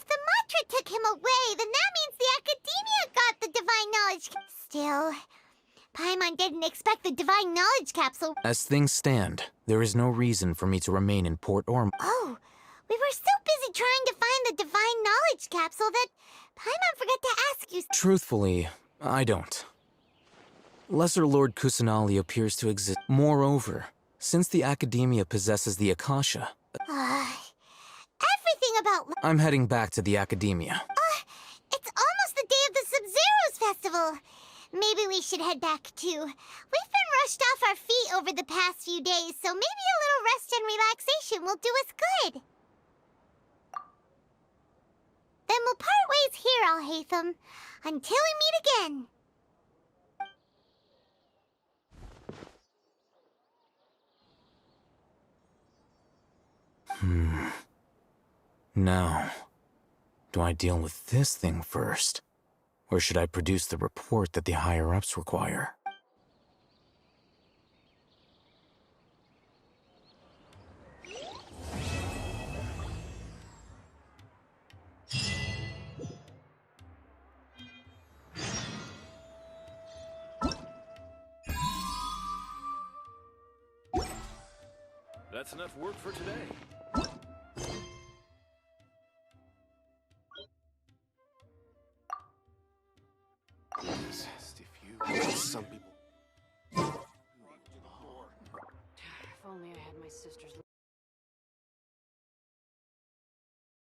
the mantra took him away, then that means the Academia got the Divine Knowledge Still, Paimon didn't expect the Divine Knowledge Capsule— As things stand, there is no reason for me to remain in Port Orm. Oh, we were so busy trying to find the Divine Knowledge Capsule that Paimon forgot to ask you— Truthfully, I don't. Lesser Lord Kusanali appears to exist. Moreover, since the Academia possesses the Akasha, everything about— I'm heading back to the Academia. It's almost the day of the Sub-Zeros Festival. Maybe we should head back too. We've been rushed off our feet over the past few days, so maybe a little rest and relaxation will do us good. Then we'll part ways here, Alhaitham, until we meet again. Now, do I deal with this thing first? Or should I produce the report that the higher-ups require? That's enough work for today. If you... Some people... If only I had my sister's